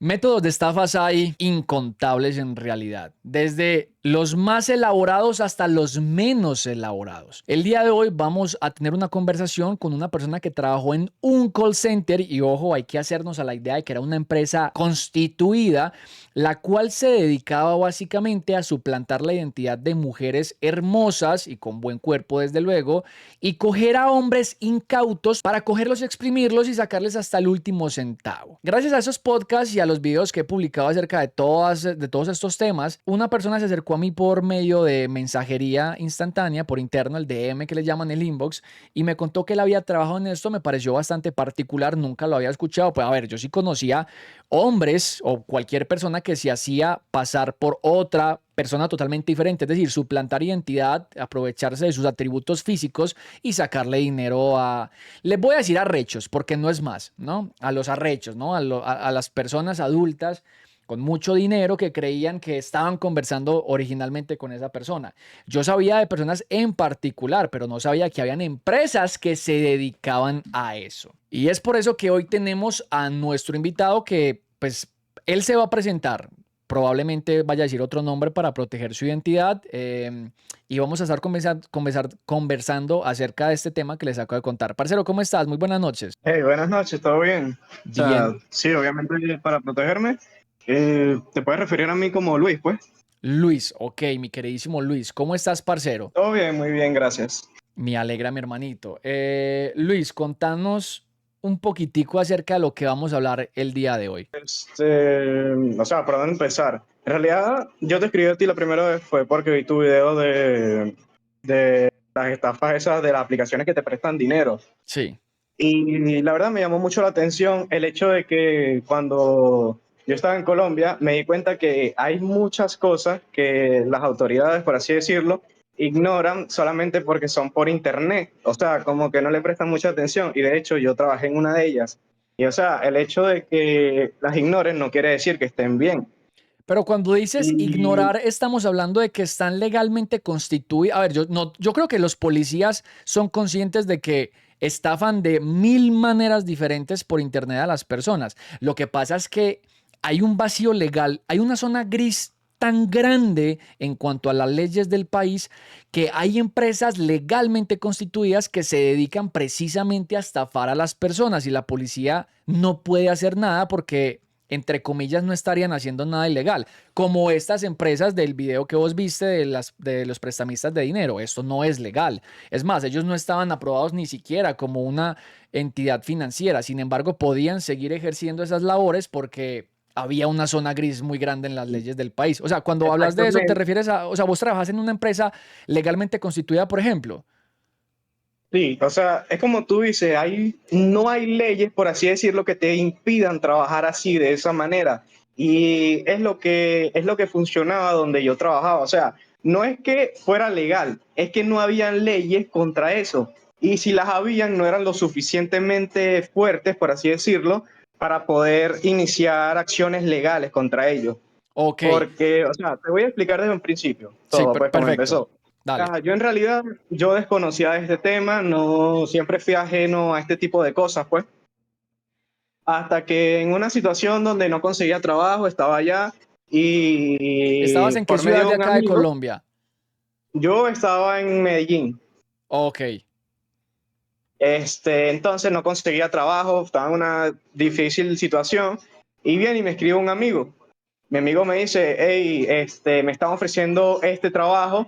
Métodos de estafas hay incontables en realidad, desde los más elaborados hasta los menos elaborados. El día de hoy vamos a tener una conversación con una persona que trabajó en un call center y ojo, hay que hacernos a la idea de que era una empresa constituida, la cual se dedicaba básicamente a suplantar la identidad de mujeres hermosas y con buen cuerpo desde luego, y coger a hombres incautos para cogerlos, exprimirlos y sacarles hasta el último centavo. Gracias a esos podcasts y a los videos que he publicado acerca de todos estos temas, una persona se acercó a mí por medio de mensajería instantánea, por interno, el DM que le llaman el inbox, y me contó que él había trabajado en esto. Me pareció bastante particular, nunca lo había escuchado. Pues a ver, yo sí conocía hombres o cualquier persona que se hacía pasar por otra persona totalmente diferente, es decir, suplantar identidad, aprovecharse de sus atributos físicos y sacarle dinero a, les voy a decir arrechos, porque no es más, ¿no? A los arrechos, ¿no? A las personas adultas con mucho dinero que creían que estaban conversando originalmente con esa persona. Yo sabía de personas en particular, pero no sabía que habían empresas que se dedicaban a eso. Y es por eso que hoy tenemos a nuestro invitado que, pues, él se va a presentar. Probablemente vaya a decir otro nombre para proteger su identidad. Y vamos a estar conversando acerca de este tema que les acabo de contar. Parcero, ¿cómo estás? Muy buenas noches. Hey, buenas noches, ¿todo bien? O sea, Bien, sí, obviamente para protegerme, te puedes referir a mí como Luis, pues. Luis, ok, mi queridísimo Luis, ¿cómo estás, parcero? Todo bien, muy bien, gracias. Me alegra, mi hermanito. Luis, contanos un poquitico acerca de lo que vamos a hablar el día de hoy. O sea, ¿por dónde empezar? En realidad, yo te escribí a ti la primera vez fue porque vi tu video de las estafas esas de las aplicaciones que te prestan dinero. Sí. Y la verdad me llamó mucho la atención el hecho de que cuando yo estaba en Colombia me di cuenta que hay muchas cosas que las autoridades, por así decirlo, ignoran solamente porque son por internet. O sea, como que no le prestan mucha atención. Y de hecho yo trabajé en una de ellas. Y o sea, el hecho de que las ignoren no quiere decir que estén bien. Pero cuando dices Y ignorar, estamos hablando de que están legalmente constituidos. A ver, yo, no, yo creo que los policías son conscientes de que estafan de mil maneras diferentes por internet a las personas. Lo que pasa es que hay un vacío legal, hay una zona gris tan grande en cuanto a las leyes del país que hay empresas legalmente constituidas que se dedican precisamente a estafar a las personas y la policía no puede hacer nada porque entre comillas, no estarían haciendo nada ilegal, como estas empresas del video que vos viste de los prestamistas de dinero. Esto no es legal. Es más, ellos no estaban aprobados ni siquiera como una entidad financiera. Sin embargo, podían seguir ejerciendo esas labores porque había una zona gris muy grande en las leyes del país. O sea, cuando hablas de eso, te exactamente. refieres a, o sea, vos trabajas en una empresa legalmente constituida, por ejemplo. Sí, o sea, es como tú dices, no hay leyes, por así decirlo, que te impidan trabajar así, de esa manera. Y es lo que funcionaba donde yo trabajaba. O sea, no es que fuera legal, es que no habían leyes contra eso. Y si las habían, no eran lo suficientemente fuertes, por así decirlo, para poder iniciar acciones legales contra ellos. Ok, Porque, o sea, te voy a explicar desde un principio sí, todo, pues, cómo perfecto. empezó. Dale. Yo en realidad, yo desconocía de este tema, no siempre fui ajeno a este tipo de cosas, pues, hasta que en una situación donde no conseguía trabajo, estaba allá ¿Estabas y en qué por ciudad medio de de un acá de amigo, Colombia? yo estaba en Medellín. Ok. Entonces no conseguía trabajo, estaba en una difícil situación y viene y me escribe un amigo. Mi amigo me dice, hey, me están ofreciendo este trabajo,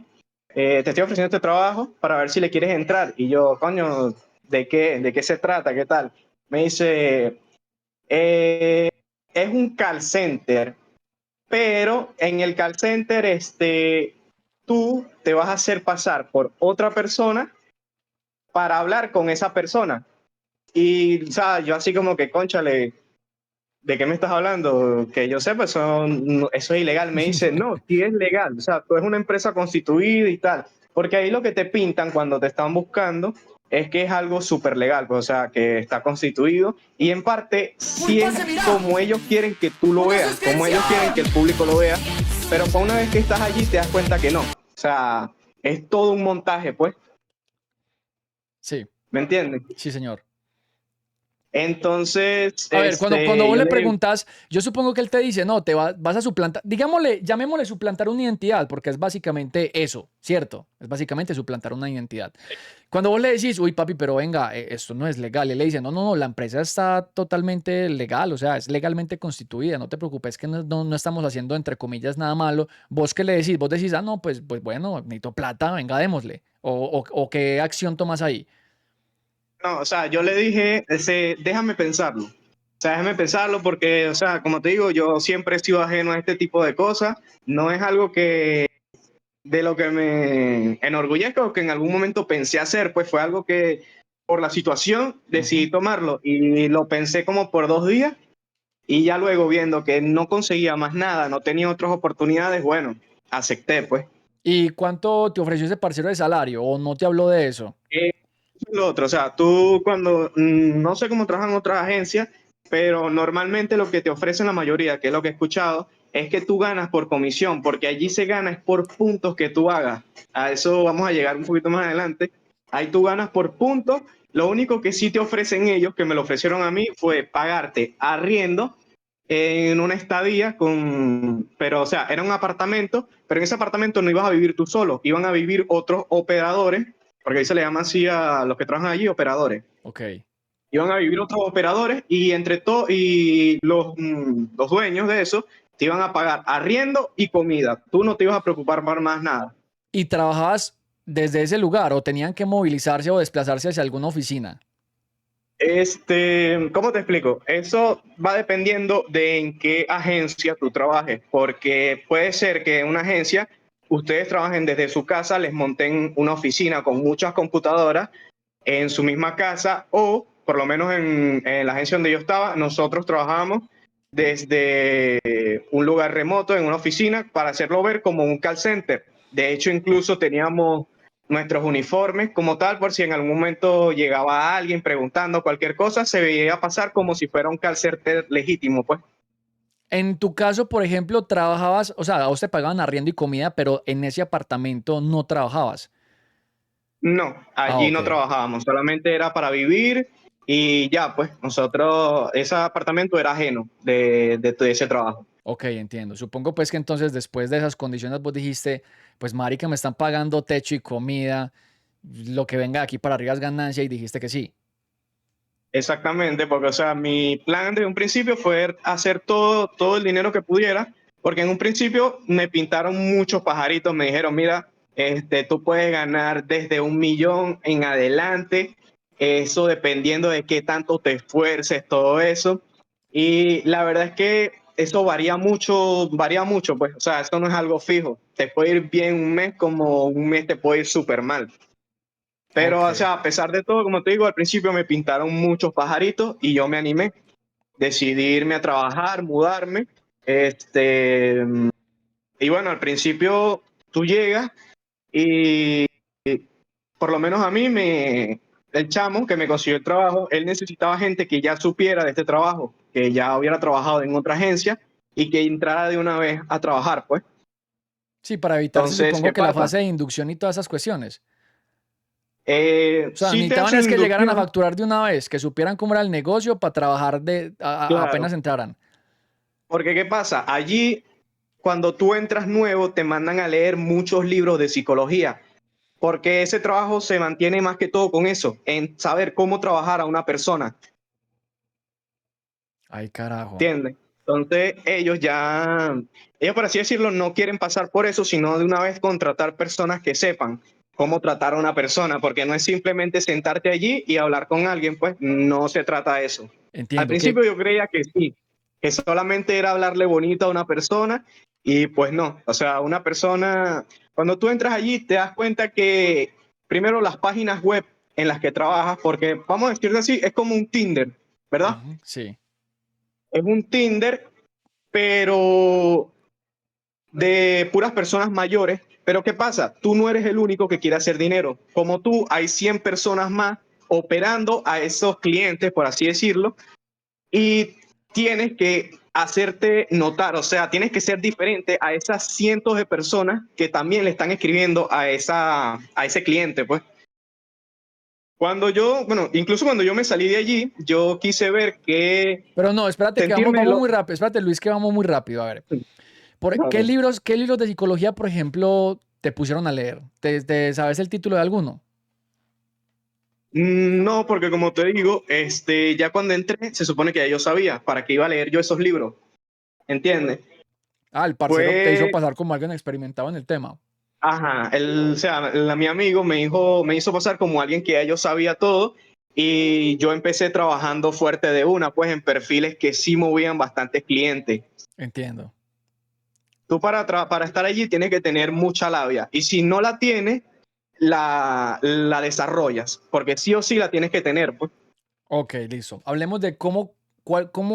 te estoy ofreciendo este trabajo para ver si le quieres entrar. Y yo, coño, de qué se trata? ¿Qué tal? Me dice, es un call center, pero en el call center, tú te vas a hacer pasar por otra persona para hablar con esa persona. Y, o sea, yo así como que, cónchale, ¿de qué me estás hablando? Que yo sepa, eso es ilegal. Me dice, no, sí es legal. O sea, tú eres una empresa constituida y tal. Porque ahí lo que te pintan cuando te están buscando es que es algo súper legal, pues, o sea, que está constituido. Y en parte, sí ¡Pulpa es se mira! como ellos quieren que tú lo ¡Una veas, como ellos quieren que suscripción! el público lo vea. Pero para una vez que estás allí, te das cuenta que no. O sea, es todo un montaje, pues. Sí, ¿Me entiendes? sí, señor. Entonces, A ver, cuando vos yo le le digo, preguntas, yo supongo que él te dice, no, vas a suplantar, digámosle, llamémosle suplantar una identidad, porque es básicamente eso, ¿cierto? Es básicamente suplantar una identidad. Cuando vos le decís, uy, papi, pero venga, esto no es legal, él le dice, no, no, no, la empresa está totalmente legal, o sea, es legalmente constituida, no te preocupes que no estamos haciendo, entre comillas, nada malo. Vos qué le decís, vos decís, ah, no, pues bueno, necesito plata, venga, démosle. O qué acción tomas ahí. no, o sea, yo le dije, déjame pensarlo. O sea, déjame pensarlo porque, o sea, como te digo, yo siempre he sido ajeno a este tipo de cosas. No es algo que de lo que me enorgullezco o que en algún momento pensé hacer, pues fue algo que por la situación Ujú. decidí tomarlo y lo pensé como por 2 días y ya luego viendo que no conseguía más nada, no tenía otras oportunidades, bueno, acepté, pues. ¿Y cuánto te ofreció ese parcero de salario o no te habló de eso? Lo otro, o sea, tú cuando, no sé cómo trabajan otras agencias, pero normalmente lo que te ofrecen la mayoría, que es lo que he escuchado, es que tú ganas por comisión, porque allí se gana es por puntos que tú hagas. A eso vamos a llegar un poquito más adelante. Ahí tú ganas por puntos. Lo único que sí te ofrecen ellos, que me lo ofrecieron a mí, fue pagarte arriendo en una estadía pero o sea, era un apartamento, pero en ese apartamento no ibas a vivir tú solo, iban a vivir otros operadores, porque ahí se le llama así a los que trabajan allí, operadores. Ok. Iban a vivir otros operadores y entre todos y los dueños de eso te iban a pagar arriendo y comida. Tú no te ibas a preocupar por más nada. ¿Y trabajabas desde ese lugar o tenían que movilizarse o desplazarse hacia alguna oficina? ¿Cómo te explico? Eso va dependiendo de en qué agencia tú trabajes, porque puede ser que en una agencia ustedes trabajen desde su casa, les monten una oficina con muchas computadoras en su misma casa o por lo menos en la agencia donde yo estaba, nosotros trabajábamos desde un lugar remoto en una oficina para hacerlo ver como un call center. De hecho, incluso teníamos nuestros uniformes como tal, por si en algún momento llegaba alguien preguntando cualquier cosa, se veía pasar como si fuera un call center legítimo, pues. En tu caso, por ejemplo, trabajabas, o sea, a vos te pagaban arriendo y comida, pero en ese apartamento no trabajabas. No, Ah, allí ok. no trabajábamos, solamente era para vivir y ya, pues nosotros, ese apartamento era ajeno de ese trabajo. Ok, entiendo. Supongo pues que entonces después de esas condiciones vos dijiste, pues marica, me están pagando techo y comida, lo que venga de aquí para arriba es ganancia y dijiste que sí. Exactamente, porque o sea, mi plan desde un principio fue hacer todo el dinero que pudiera, porque en un principio me pintaron muchos pajaritos, me dijeron, mira, tú puedes ganar desde 1 millón en adelante, eso dependiendo de qué tanto te esfuerces, todo eso. Y la verdad es que eso varía mucho, pues, o sea, eso no es algo fijo. Te puede ir bien un mes como un mes te puede ir súper mal. Pero, o Ok. sea, a pesar de todo, como te digo, al principio me pintaron muchos pajaritos y yo me animé. Decidí irme a trabajar, mudarme. Este, y bueno, al principio tú llegas y por lo menos a mí el chamo que me consiguió el trabajo, él necesitaba gente que ya supiera de este trabajo, que ya hubiera trabajado en otra agencia y que entrara de una vez a trabajar, pues. Sí, para evitarse Entonces, supongo ¿qué que la pasa? fase de inducción y todas esas cuestiones. O sea, Sí te necesitaban es hacen que llegaran a inducción, facturar de una vez, que supieran cómo era el negocio para trabajar claro. apenas entraran. Porque ¿qué pasa? Allí cuando tú entras nuevo, te mandan a leer muchos libros de psicología, porque ese trabajo se mantiene más que todo con eso, en saber cómo trabajar a una persona, Ay, carajo. ¿entiendes? Entonces, ellos por así decirlo, no quieren pasar por eso, sino de una vez contratar personas que sepan cómo tratar a una persona, porque no es simplemente sentarte allí y hablar con alguien, pues no se trata de eso. Al Entiendo que principio yo creía que sí, que solamente era hablarle bonito a una persona y pues no, o sea, una persona, cuando tú entras allí te das cuenta que primero las páginas web en las que trabajas, porque vamos a decirlo así, es como un Tinder, ¿verdad? ujú, sí. Es un Tinder, pero de puras personas mayores. Pero ¿qué pasa? Tú no eres el único que quiere hacer dinero. Como tú, hay 100 personas más operando a esos clientes, por así decirlo, y tienes que hacerte notar, o sea, tienes que ser diferente a esas cientos de personas que también le están escribiendo a ese cliente, pues. Bueno, incluso cuando yo me salí de allí, yo quise ver que Pero no, espérate que vamos, sentirme vamos muy rápido. Espérate, Luis, que vamos muy rápido. A ver, Vale. qué libros de psicología, por ejemplo, te pusieron a leer? ¿Sabes el título de alguno? No, porque como te digo, ya cuando entré, se supone que ya yo sabía para qué iba a leer yo esos libros, ¿entiendes? Ah, el parcero te hizo Fue, pasar como alguien experimentado en el tema. ajá, o sea, mi amigo me hizo pasar como alguien que ya yo sabía todo y yo empecé trabajando fuerte de una, pues en perfiles que sí movían bastantes clientes. Entiendo. Tú para estar allí tienes que tener mucha labia y si no la tienes, la desarrollas, porque sí o sí la tienes que tener, pues. Ok, listo. Hablemos de cómo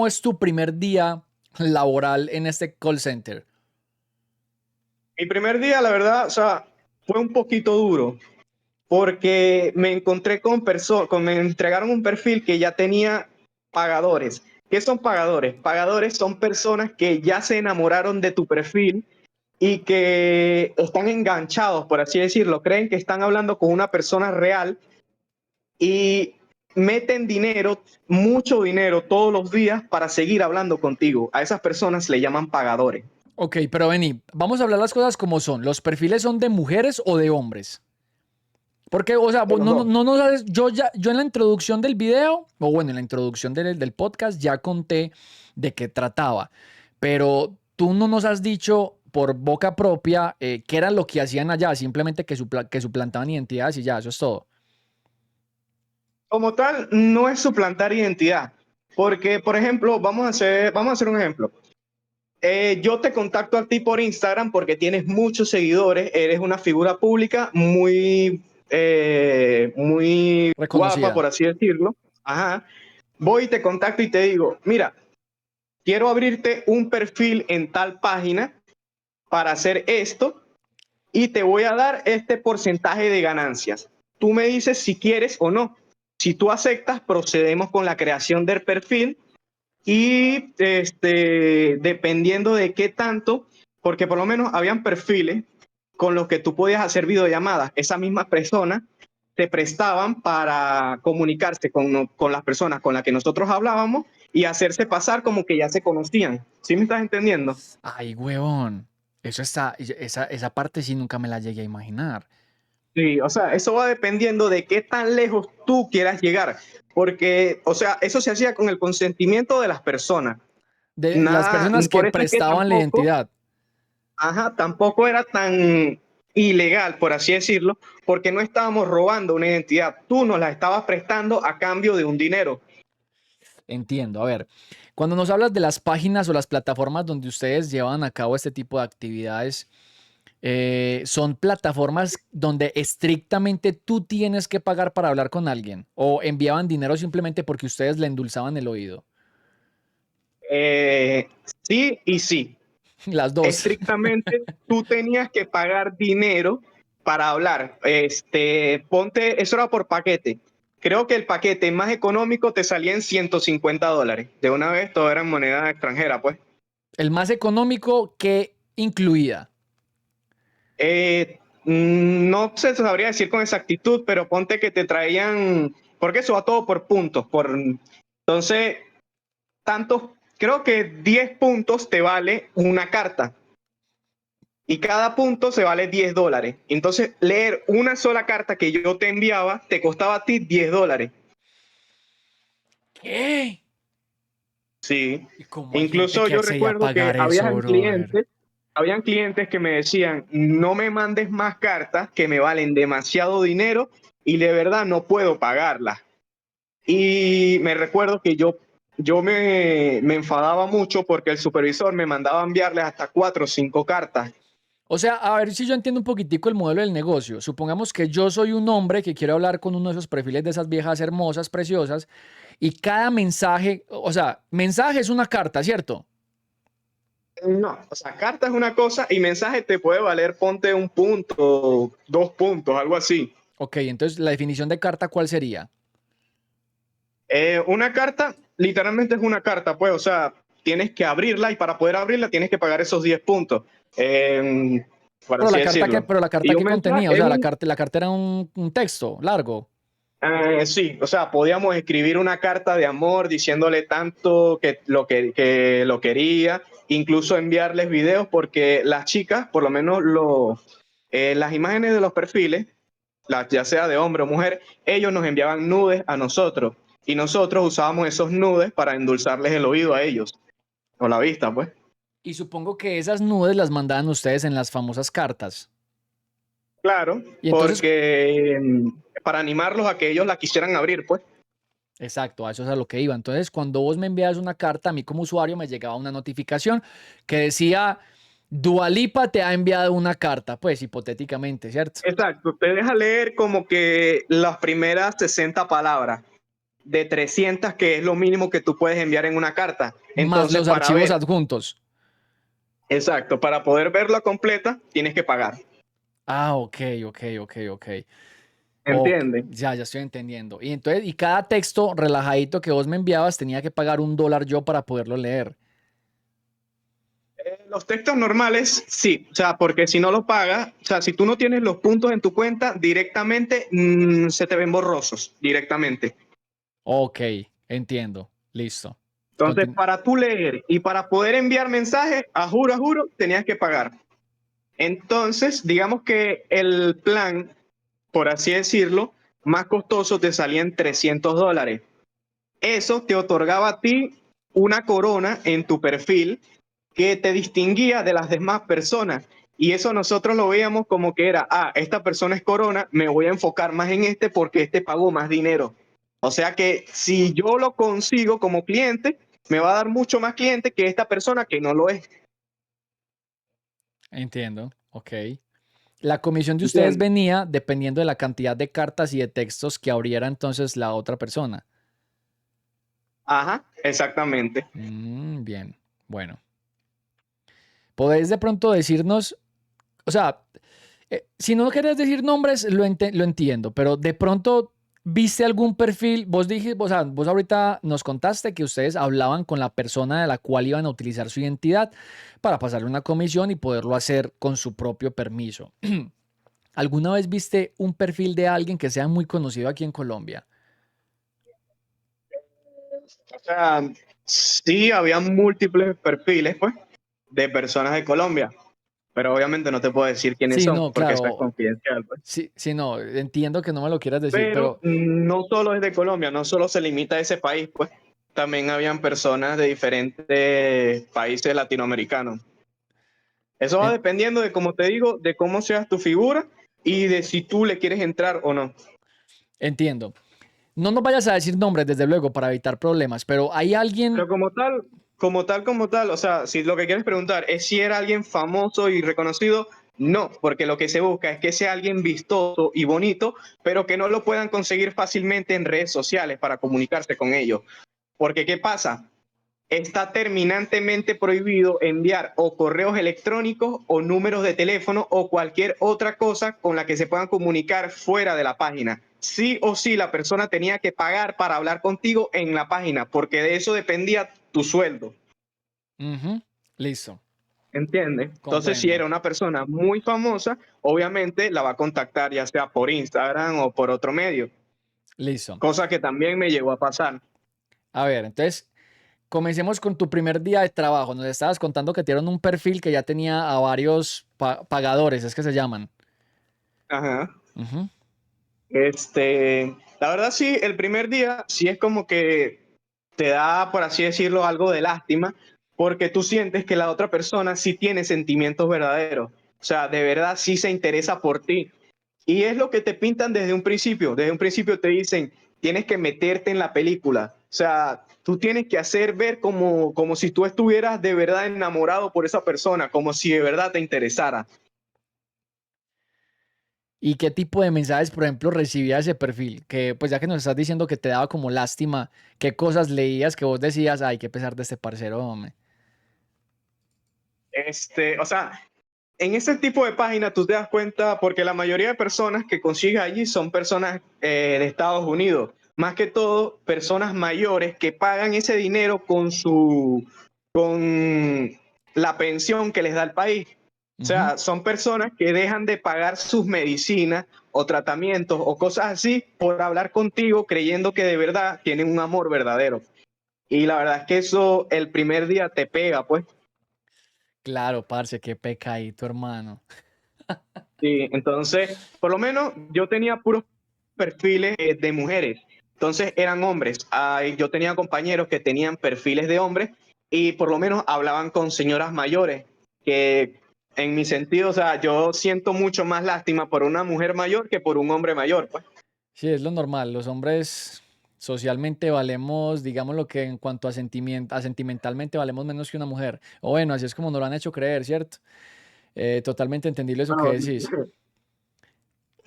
es tu primer día laboral en este call center. Mi primer día, la verdad, o sea, fue un poquito duro porque me encontré con personas, me entregaron un perfil que ya tenía pagadores. ¿Qué son pagadores? Pagadores son personas que ya se enamoraron de tu perfil y que están enganchados, por así decirlo, creen que están hablando con una persona real y meten dinero, mucho dinero todos los días para seguir hablando contigo. A esas personas le llaman pagadores. Ok, pero vení, vamos a hablar las cosas como son. ¿Los perfiles son de mujeres o de hombres? Porque, o sea, De los dos. no sabes, yo en la introducción del video, o bueno, en la introducción del podcast ya conté de qué trataba, pero tú no nos has dicho por boca propia qué era lo que hacían allá, simplemente que suplantaban identidades y ya, eso es todo. Como tal, no es suplantar identidad, porque, por ejemplo, vamos a hacer un ejemplo. Yo te contacto a ti por Instagram porque tienes muchos seguidores, eres una figura pública muy guapa, Reconocida. por así decirlo. Ajá. Voy y te contacto y te digo, mira, quiero abrirte un perfil en tal página para hacer esto y te voy a dar este porcentaje de ganancias. Tú me dices si quieres o no. Si tú aceptas, procedemos con la creación del perfil y dependiendo de qué tanto, porque por lo menos habían perfiles con los que tú podías hacer videollamadas, esas mismas personas te prestaban para comunicarse con las personas con las que nosotros hablábamos y hacerse pasar como que ya se conocían. ¿Sí me estás entendiendo? Ay, huevón. Esa parte sí nunca me la llegué a imaginar. Sí, o sea, eso va dependiendo de qué tan lejos tú quieras llegar, porque, o sea, eso se hacía con el consentimiento de las personas. De las Nada, personas que por eso es que prestaban la tampoco, identidad. ajá, tampoco era tan ilegal, por así decirlo, porque no estábamos robando una identidad. Tú nos la estabas prestando a cambio de un dinero. Entiendo. A ver, cuando nos hablas de las páginas o las plataformas donde ustedes llevan a cabo este tipo de actividades, ¿son plataformas donde estrictamente tú tienes que pagar para hablar con alguien? ¿O enviaban dinero simplemente porque ustedes le endulzaban el oído? Eh, sí y sí. Las dos. Estrictamente, tú tenías que pagar dinero para hablar. Ponte, eso era por paquete. Creo que el paquete más económico te salía en $150. De una vez, todo era en moneda extranjera, pues. El más económico que incluía. No se sabría decir con exactitud, pero ponte que te traían, porque eso va todo por puntos. Entonces, tantos, creo que 10 puntos te vale una carta y cada punto se vale $10. Entonces, leer una sola carta que yo te enviaba te costaba a ti $10. ¿Qué? Sí. ¿Y cómo hay gente Incluso que yo accede a recuerdo que pagar eso, brother? habían clientes que me decían, no me mandes más cartas que me valen demasiado dinero y de verdad no puedo pagarlas. Y me recuerdo que me enfadaba mucho porque el supervisor me mandaba enviarles hasta 4 o 5 cartas. O sea, a ver si yo entiendo un poquitico el modelo del negocio. Supongamos que yo soy un hombre que quiere hablar con uno de esos perfiles de esas viejas hermosas, preciosas, y cada mensaje, o sea, mensaje es una carta, ¿cierto? No, o sea, carta es una cosa y mensaje te puede valer, ponte un punto, 2 puntos, algo así. Ok, entonces la definición de carta, ¿cuál sería? Una carta, literalmente es una carta, pues, o sea, tienes que abrirla y para poder abrirla tienes que pagar esos 10 puntos, por Pero así decirlo. pero la carta Y un que mensaje contenía, o sea, la carta era un texto largo. Sí, o sea, podíamos escribir una carta de amor diciéndole tanto que lo quería, incluso enviarles videos, porque las chicas, por lo menos las imágenes de los perfiles, ya sea de hombre o mujer, ellos nos enviaban nudes a nosotros y nosotros usábamos esos nudes para endulzarles el oído a ellos, o la vista, pues. Y supongo que esas nubes las mandaban ustedes en las famosas cartas. Claro, Y entonces, porque para animarlos a que ellos la quisieran abrir, pues. exacto, a eso es a lo que iba. Entonces, cuando vos me enviabas una carta, a mí como usuario me llegaba una notificación que decía, Dua Lipa te ha enviado una carta, pues hipotéticamente, ¿cierto? Exacto, te deja leer como que las primeras 60 palabras de 300, que es lo mínimo que tú puedes enviar en una carta. Más Entonces, los para archivos ver, adjuntos. exacto, para poder verla completa, tienes que pagar. Ah, ok, ok, ok, ok. Ok, ¿Entiendes? ya estoy entendiendo. Y entonces, y cada texto relajadito que vos me enviabas tenía que pagar $1 yo para poderlo leer. Los textos normales, sí, o sea, porque si no lo pagas, o sea, si tú no tienes los puntos en tu cuenta, directamente se te ven borrosos, directamente. Ok, entiendo. Listo. Entonces, Continu- para tú leer y para poder enviar mensajes, a juro, tenías que pagar. Entonces, digamos que el plan, por así decirlo, más costoso te salía en $300. Eso te otorgaba a ti una corona en tu perfil que te distinguía de las demás personas. Y eso nosotros lo veíamos como que era, esta persona es corona, me voy a enfocar más en este porque este pagó más dinero. O sea que si yo lo consigo como cliente, me va a dar mucho más cliente que esta persona que no lo es. Entiendo. Ok. La comisión de ustedes ¿Entiendes? venía dependiendo de la cantidad de cartas y de textos que abriera entonces la otra persona. Ajá, exactamente. Bien. Bueno. ¿Podéis de pronto decirnos, o sea, si no querés decir nombres, lo entiendo, pero de pronto viste algún perfil, vos dijiste, o sea, vos ahorita nos contaste que ustedes hablaban con la persona de la cual iban a utilizar su identidad para pasarle una comisión y poderlo hacer con su propio permiso. ¿Alguna vez viste un perfil de alguien que sea muy conocido aquí en Colombia? O sea, sí, había múltiples perfiles, pues, de personas de Colombia, pero obviamente no te puedo decir quiénes Sí, son, no, porque eso es claro. confidencial, pues. Sí, sí, no, entiendo que no me lo quieras decir, Pero pero no solo es de Colombia, no solo se limita a ese país, pues, también habían personas de diferentes países latinoamericanos. Eso va en- dependiendo de, como te digo, de cómo seas tu figura y de si tú le quieres entrar o no. entiendo. No nos vayas a decir nombres, desde luego, para evitar problemas, pero hay alguien, Pero como tal, o sea, si lo que quieres preguntar es si era alguien famoso y reconocido, no, porque lo que se busca es que sea alguien vistoso y bonito, pero que no lo puedan conseguir fácilmente en redes sociales para comunicarse con ellos. Porque, ¿qué pasa? Está terminantemente prohibido enviar o correos electrónicos o números de teléfono o cualquier otra cosa con la que se puedan comunicar fuera de la página. Sí o sí, la persona tenía que pagar para hablar contigo en la página, porque de eso dependía tu sueldo. ujú, listo, ¿Entiendes? Entonces, si comprendo, era una persona muy famosa, obviamente la va a contactar ya sea por Instagram o por otro medio, listo. cosa que también me llegó a pasar. A ver, entonces, comencemos con tu primer día de trabajo. Nos estabas contando que dieron un perfil que ya tenía a varios pagadores, es que se llaman. Ajá. Ujú, La verdad sí, el primer día sí es como que te da, por así decirlo, algo de lástima, porque tú sientes que la otra persona sí tiene sentimientos verdaderos, o sea, de verdad sí se interesa por ti. Y es lo que te pintan desde un principio te dicen, tienes que meterte en la película, o sea, tú tienes que hacer ver como si tú estuvieras de verdad enamorado por esa persona, como si de verdad te interesara. ¿y qué tipo de mensajes, por ejemplo, recibía ese perfil? Que pues ya que nos estás diciendo que te daba como lástima, ¿qué cosas leías que vos decías, ay, qué pesar de este parcero, hombre? O sea, en ese tipo de páginas tú te das cuenta, porque la mayoría de personas que consigues allí son personas de Estados Unidos, más que todo personas mayores que pagan ese dinero con la pensión que les da el país. O Ujú, sea, son personas que dejan de pagar sus medicinas o tratamientos o cosas así por hablar contigo creyendo que de verdad tienen un amor verdadero. Y la verdad es que eso el primer día te pega, pues. Claro, parce, qué pecadito, hermano. Sí, entonces, por lo menos yo tenía puros perfiles de mujeres, entonces eran hombres. Yo tenía compañeros que tenían perfiles de hombres y por lo menos hablaban con señoras mayores, que en mi sentido, o sea, yo siento mucho más lástima por una mujer mayor que por un hombre mayor, pues. Sí, es lo normal. Los hombres socialmente valemos, digamos lo que en cuanto a sentimentalmente valemos menos que una mujer. O bueno, así es como nos lo han hecho creer, ¿cierto? Totalmente entendible eso que Bueno, decís.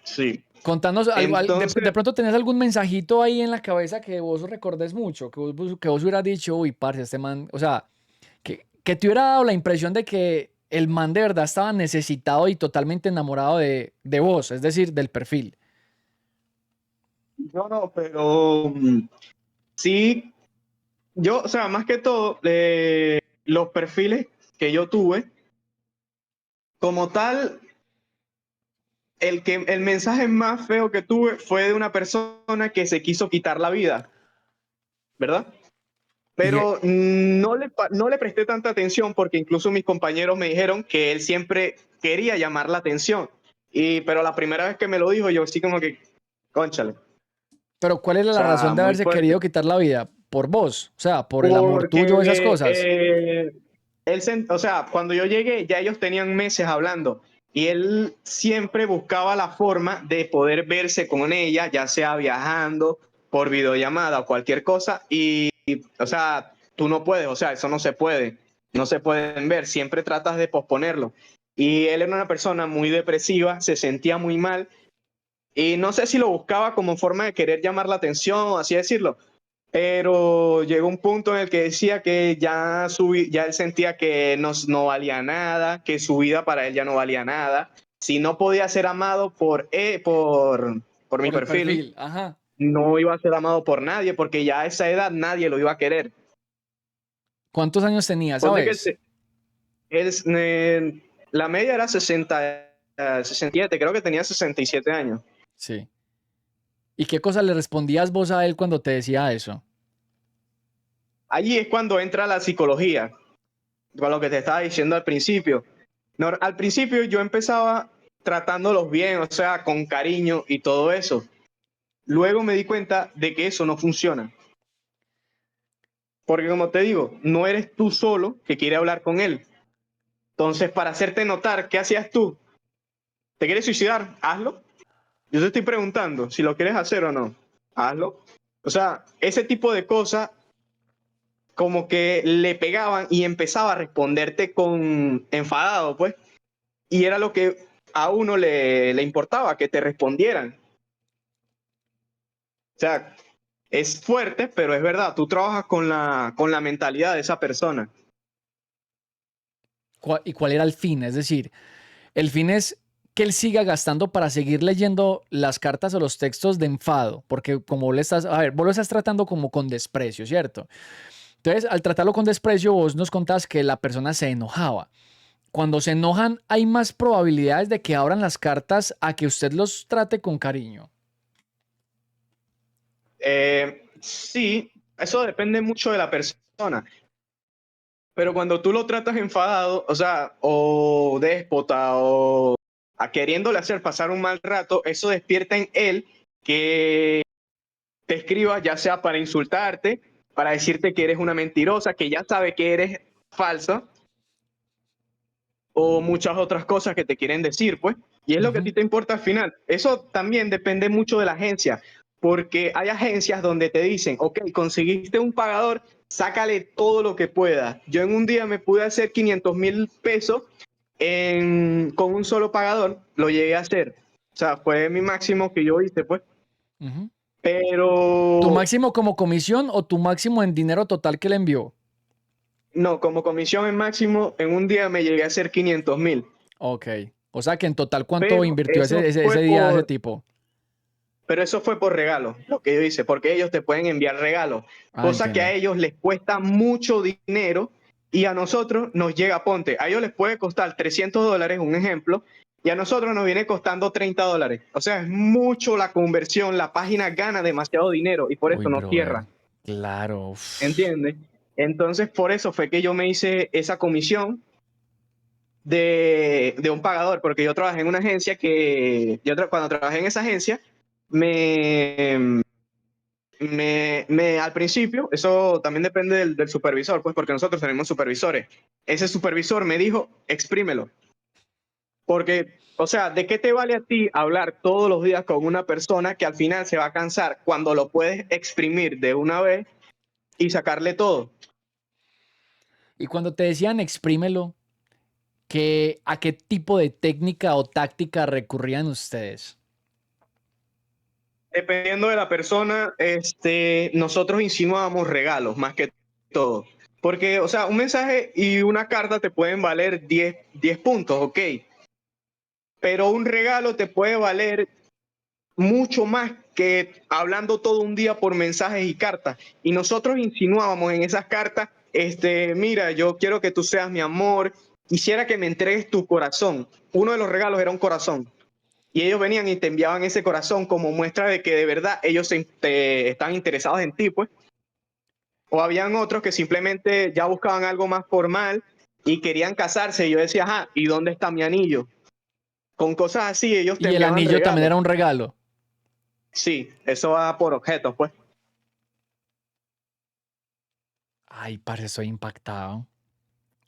sí. Contanos algo, de Entonces, pronto tenés algún mensajito ahí en la cabeza que vos recordes mucho, que vos hubieras dicho, uy, parce, este man, o sea, que te hubiera dado la impresión de que el man de verdad estaba necesitado y totalmente enamorado de vos, es decir, del perfil. no, pero sí, yo, o sea, más que todo, los perfiles que yo tuve, como tal, el mensaje más feo que tuve fue de una persona que se quiso quitar la vida, ¿verdad? Y, Pero no le presté tanta atención porque incluso mis compañeros me dijeron que él siempre quería llamar la atención. Pero la primera vez que me lo dijo, yo sí como que, cónchale. O pero ¿cuál era la razón sea, de muy haberse fuerte. querido quitar la vida? ¿Por vos? O sea, por el amor tuyo, esas Porque cosas. o sea, cuando yo llegué, ya ellos tenían meses hablando y él siempre buscaba la forma de poder verse con ella, ya sea viajando, por videollamada o cualquier cosa. O sea, tú no puedes, o sea, eso no se puede, no se pueden ver, siempre tratas de posponerlo. Y él era una persona muy depresiva, se sentía muy mal y no sé si lo buscaba como forma de querer llamar la atención, así decirlo, pero llegó un punto en el que decía que ya él sentía que no valía nada, que su vida para él ya no valía nada. Si no podía ser amado por mi Por el perfil, perfil, ajá. no iba a ser amado por nadie, porque ya a esa edad nadie lo iba a querer. ¿Cuántos años tenía, Ponte que sabes? la media era 67, creo que tenía 67 años. Sí. ¿Y qué cosa le respondías vos a él cuando te decía eso? Allí es cuando entra la psicología, con lo que te estaba diciendo al principio. No, al principio yo empezaba tratándolos bien, o sea, con cariño y todo eso. Luego me di cuenta de que eso no funciona. Porque como te digo, no eres tú solo que quiere hablar con él. Entonces, para hacerte notar, ¿qué hacías tú? ¿Te quieres suicidar? Hazlo. Yo te estoy preguntando si lo quieres hacer o no. Hazlo. O sea, ese tipo de cosas como que le pegaban y empezaba a responderte con enfadado, pues. Y era lo que a uno le importaba, que te respondieran. O sea, es fuerte, pero es verdad, tú trabajas con la mentalidad de esa persona. ¿Y cuál era el fin? Es decir, el fin es que él siga gastando para seguir leyendo las cartas o los textos de enfado, porque como le estás, a ver, vos lo estás tratando como con desprecio, ¿cierto? Entonces, al tratarlo con desprecio, vos nos contás que la persona se enojaba. Cuando se enojan, hay más probabilidades de que abran las cartas a que usted los trate con cariño. Sí, eso depende mucho de la persona, pero cuando tú lo tratas enfadado, o sea, o déspota, o a queriéndole hacer pasar un mal rato, eso despierta en él que te escriba, ya sea para insultarte, para decirte que eres una mentirosa, que ya sabe que eres falsa, o muchas otras cosas que te quieren decir, pues. Y es lo que a Ujú. ti te importa al final. Eso también depende mucho de la agencia, porque hay agencias donde te dicen, ok, conseguiste un pagador, sácale todo lo que puedas. Yo en un día me pude hacer 500,000 pesos con un solo pagador, lo llegué a hacer. O sea, fue mi máximo que yo hice, pues. Ujú. ¿Tu Pero máximo como comisión o tu máximo en dinero total que le envió? no, como comisión en máximo, en un día me llegué a hacer 500,000. Ok. O sea que en total, ¿cuánto Pero invirtió ese día ese tipo? eso fue por regalo, lo que yo hice, porque ellos te pueden enviar regalos, Ah, cosa que a entiendo. ellos les cuesta mucho dinero y a nosotros nos llega, ponte, a ellos les puede costar $300, un ejemplo, y a nosotros nos viene costando $30. O sea, es mucho la conversión, la página gana demasiado dinero y por Uy, eso no brother. cierra, Claro. Uf. ¿entiendes? Entonces, por eso fue que yo me hice esa comisión de un pagador, porque yo trabajé en una agencia cuando trabajé en esa agencia, me, al principio, eso también depende del supervisor, pues porque nosotros tenemos supervisores. Ese supervisor me dijo, exprímelo, porque, o sea, ¿de qué te vale a ti hablar todos los días con una persona que al final se va a cansar cuando lo puedes exprimir de una vez y sacarle todo? Y cuando te decían exprímelo, ¿a qué tipo de técnica o táctica recurrían ustedes? Dependiendo de la persona, nosotros insinuábamos regalos más que todo. Porque, o sea, un mensaje y una carta te pueden valer 10 puntos, ok. Pero un regalo te puede valer mucho más que hablando todo un día por mensajes y cartas. Y nosotros insinuábamos en esas cartas, mira, yo quiero que tú seas mi amor, quisiera que me entregues tu corazón. Uno de los regalos era un corazón. Y ellos venían y te enviaban ese corazón como muestra de que de verdad ellos están interesados en ti, pues. O habían otros que simplemente ya buscaban algo más formal y querían casarse. Y yo decía, ajá, ¿y dónde está mi anillo? Con cosas así, ellos te Y el enviaban anillo también regalos. era un regalo. Sí, eso va por objetos, pues. Ay, parce, estoy impactado.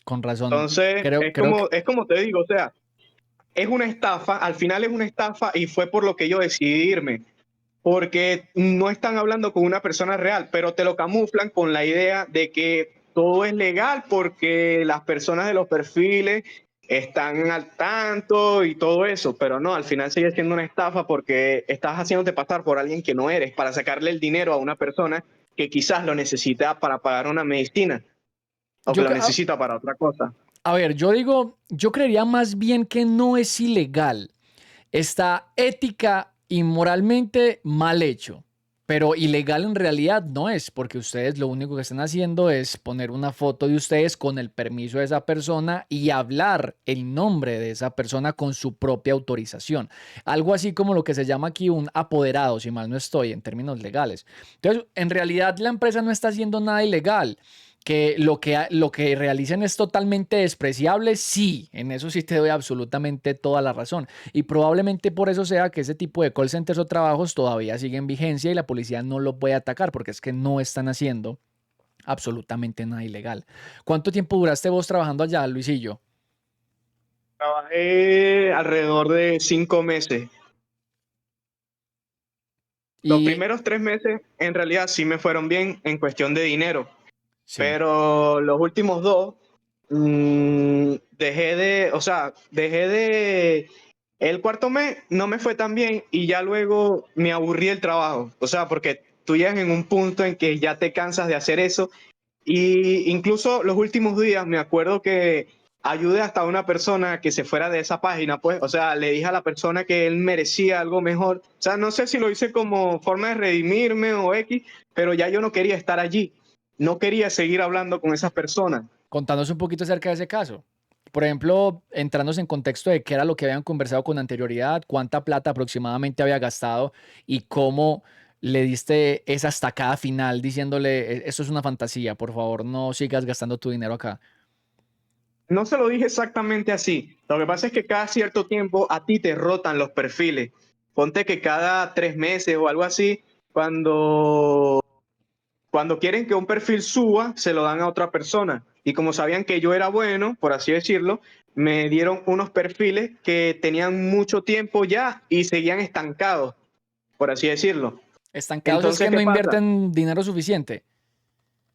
Con razón. Entonces, Creo que es como te digo, o sea, es una estafa, al final es una estafa y fue por lo que yo decidí irme. Porque no están hablando con una persona real, pero te lo camuflan con la idea de que todo es legal porque las personas de los perfiles están al tanto y todo eso, pero no, al final sigue siendo una estafa porque estás haciéndote pasar por alguien que no eres para sacarle el dinero a una persona que quizás lo necesita para pagar una medicina o que yo, lo necesita para otra cosa. a ver, yo digo, yo creería más bien que no es ilegal. Está ética y moralmente mal hecho, pero ilegal en realidad no es, porque ustedes lo único que están haciendo es poner una foto de ustedes con el permiso de esa persona y hablar el nombre de esa persona con su propia autorización. Algo así como lo que se llama aquí un apoderado, si mal no estoy, en términos legales. Entonces, en realidad la empresa no está haciendo nada ilegal. Que lo que realicen es totalmente despreciable, sí, en eso sí te doy absolutamente toda la razón. Y probablemente por eso sea que ese tipo de call centers o trabajos todavía siguen en vigencia y la policía no lo puede atacar porque es que no están haciendo absolutamente nada ilegal. ¿Cuánto tiempo duraste vos trabajando allá, Luisillo? Trabajé alrededor de 5 meses. Los Y primeros 3 meses en realidad sí me fueron bien en cuestión de dinero. sí, Pero los últimos dos, el cuarto mes no me fue tan bien y ya luego me aburrí el trabajo. O sea, porque tú llegas en un punto en que ya te cansas de hacer eso. Y incluso los últimos días me acuerdo que ayudé hasta a una persona que se fuera de esa página, pues, o sea, le dije a la persona que él merecía algo mejor. O sea, no sé si lo hice como forma de redimirme o X, pero ya yo no quería estar allí. No quería seguir hablando con esas personas. contanos un poquito acerca de ese caso. Por ejemplo, entrándose en contexto de qué era lo que habían conversado con anterioridad, cuánta plata aproximadamente había gastado y cómo le diste esa estacada final diciéndole, Eso es una fantasía, por favor, no sigas gastando tu dinero acá." No se lo dije exactamente así. Lo que pasa es que cada cierto tiempo a ti te rotan los perfiles. Ponte que cada 3 meses o algo así, cuando quieren que un perfil suba, se lo dan a otra persona. Y como sabían que yo era bueno, por así decirlo, me dieron unos perfiles que tenían mucho tiempo ya y seguían estancados, por así decirlo. Estancados es Entonces, que no ¿qué pasa? invierten dinero suficiente.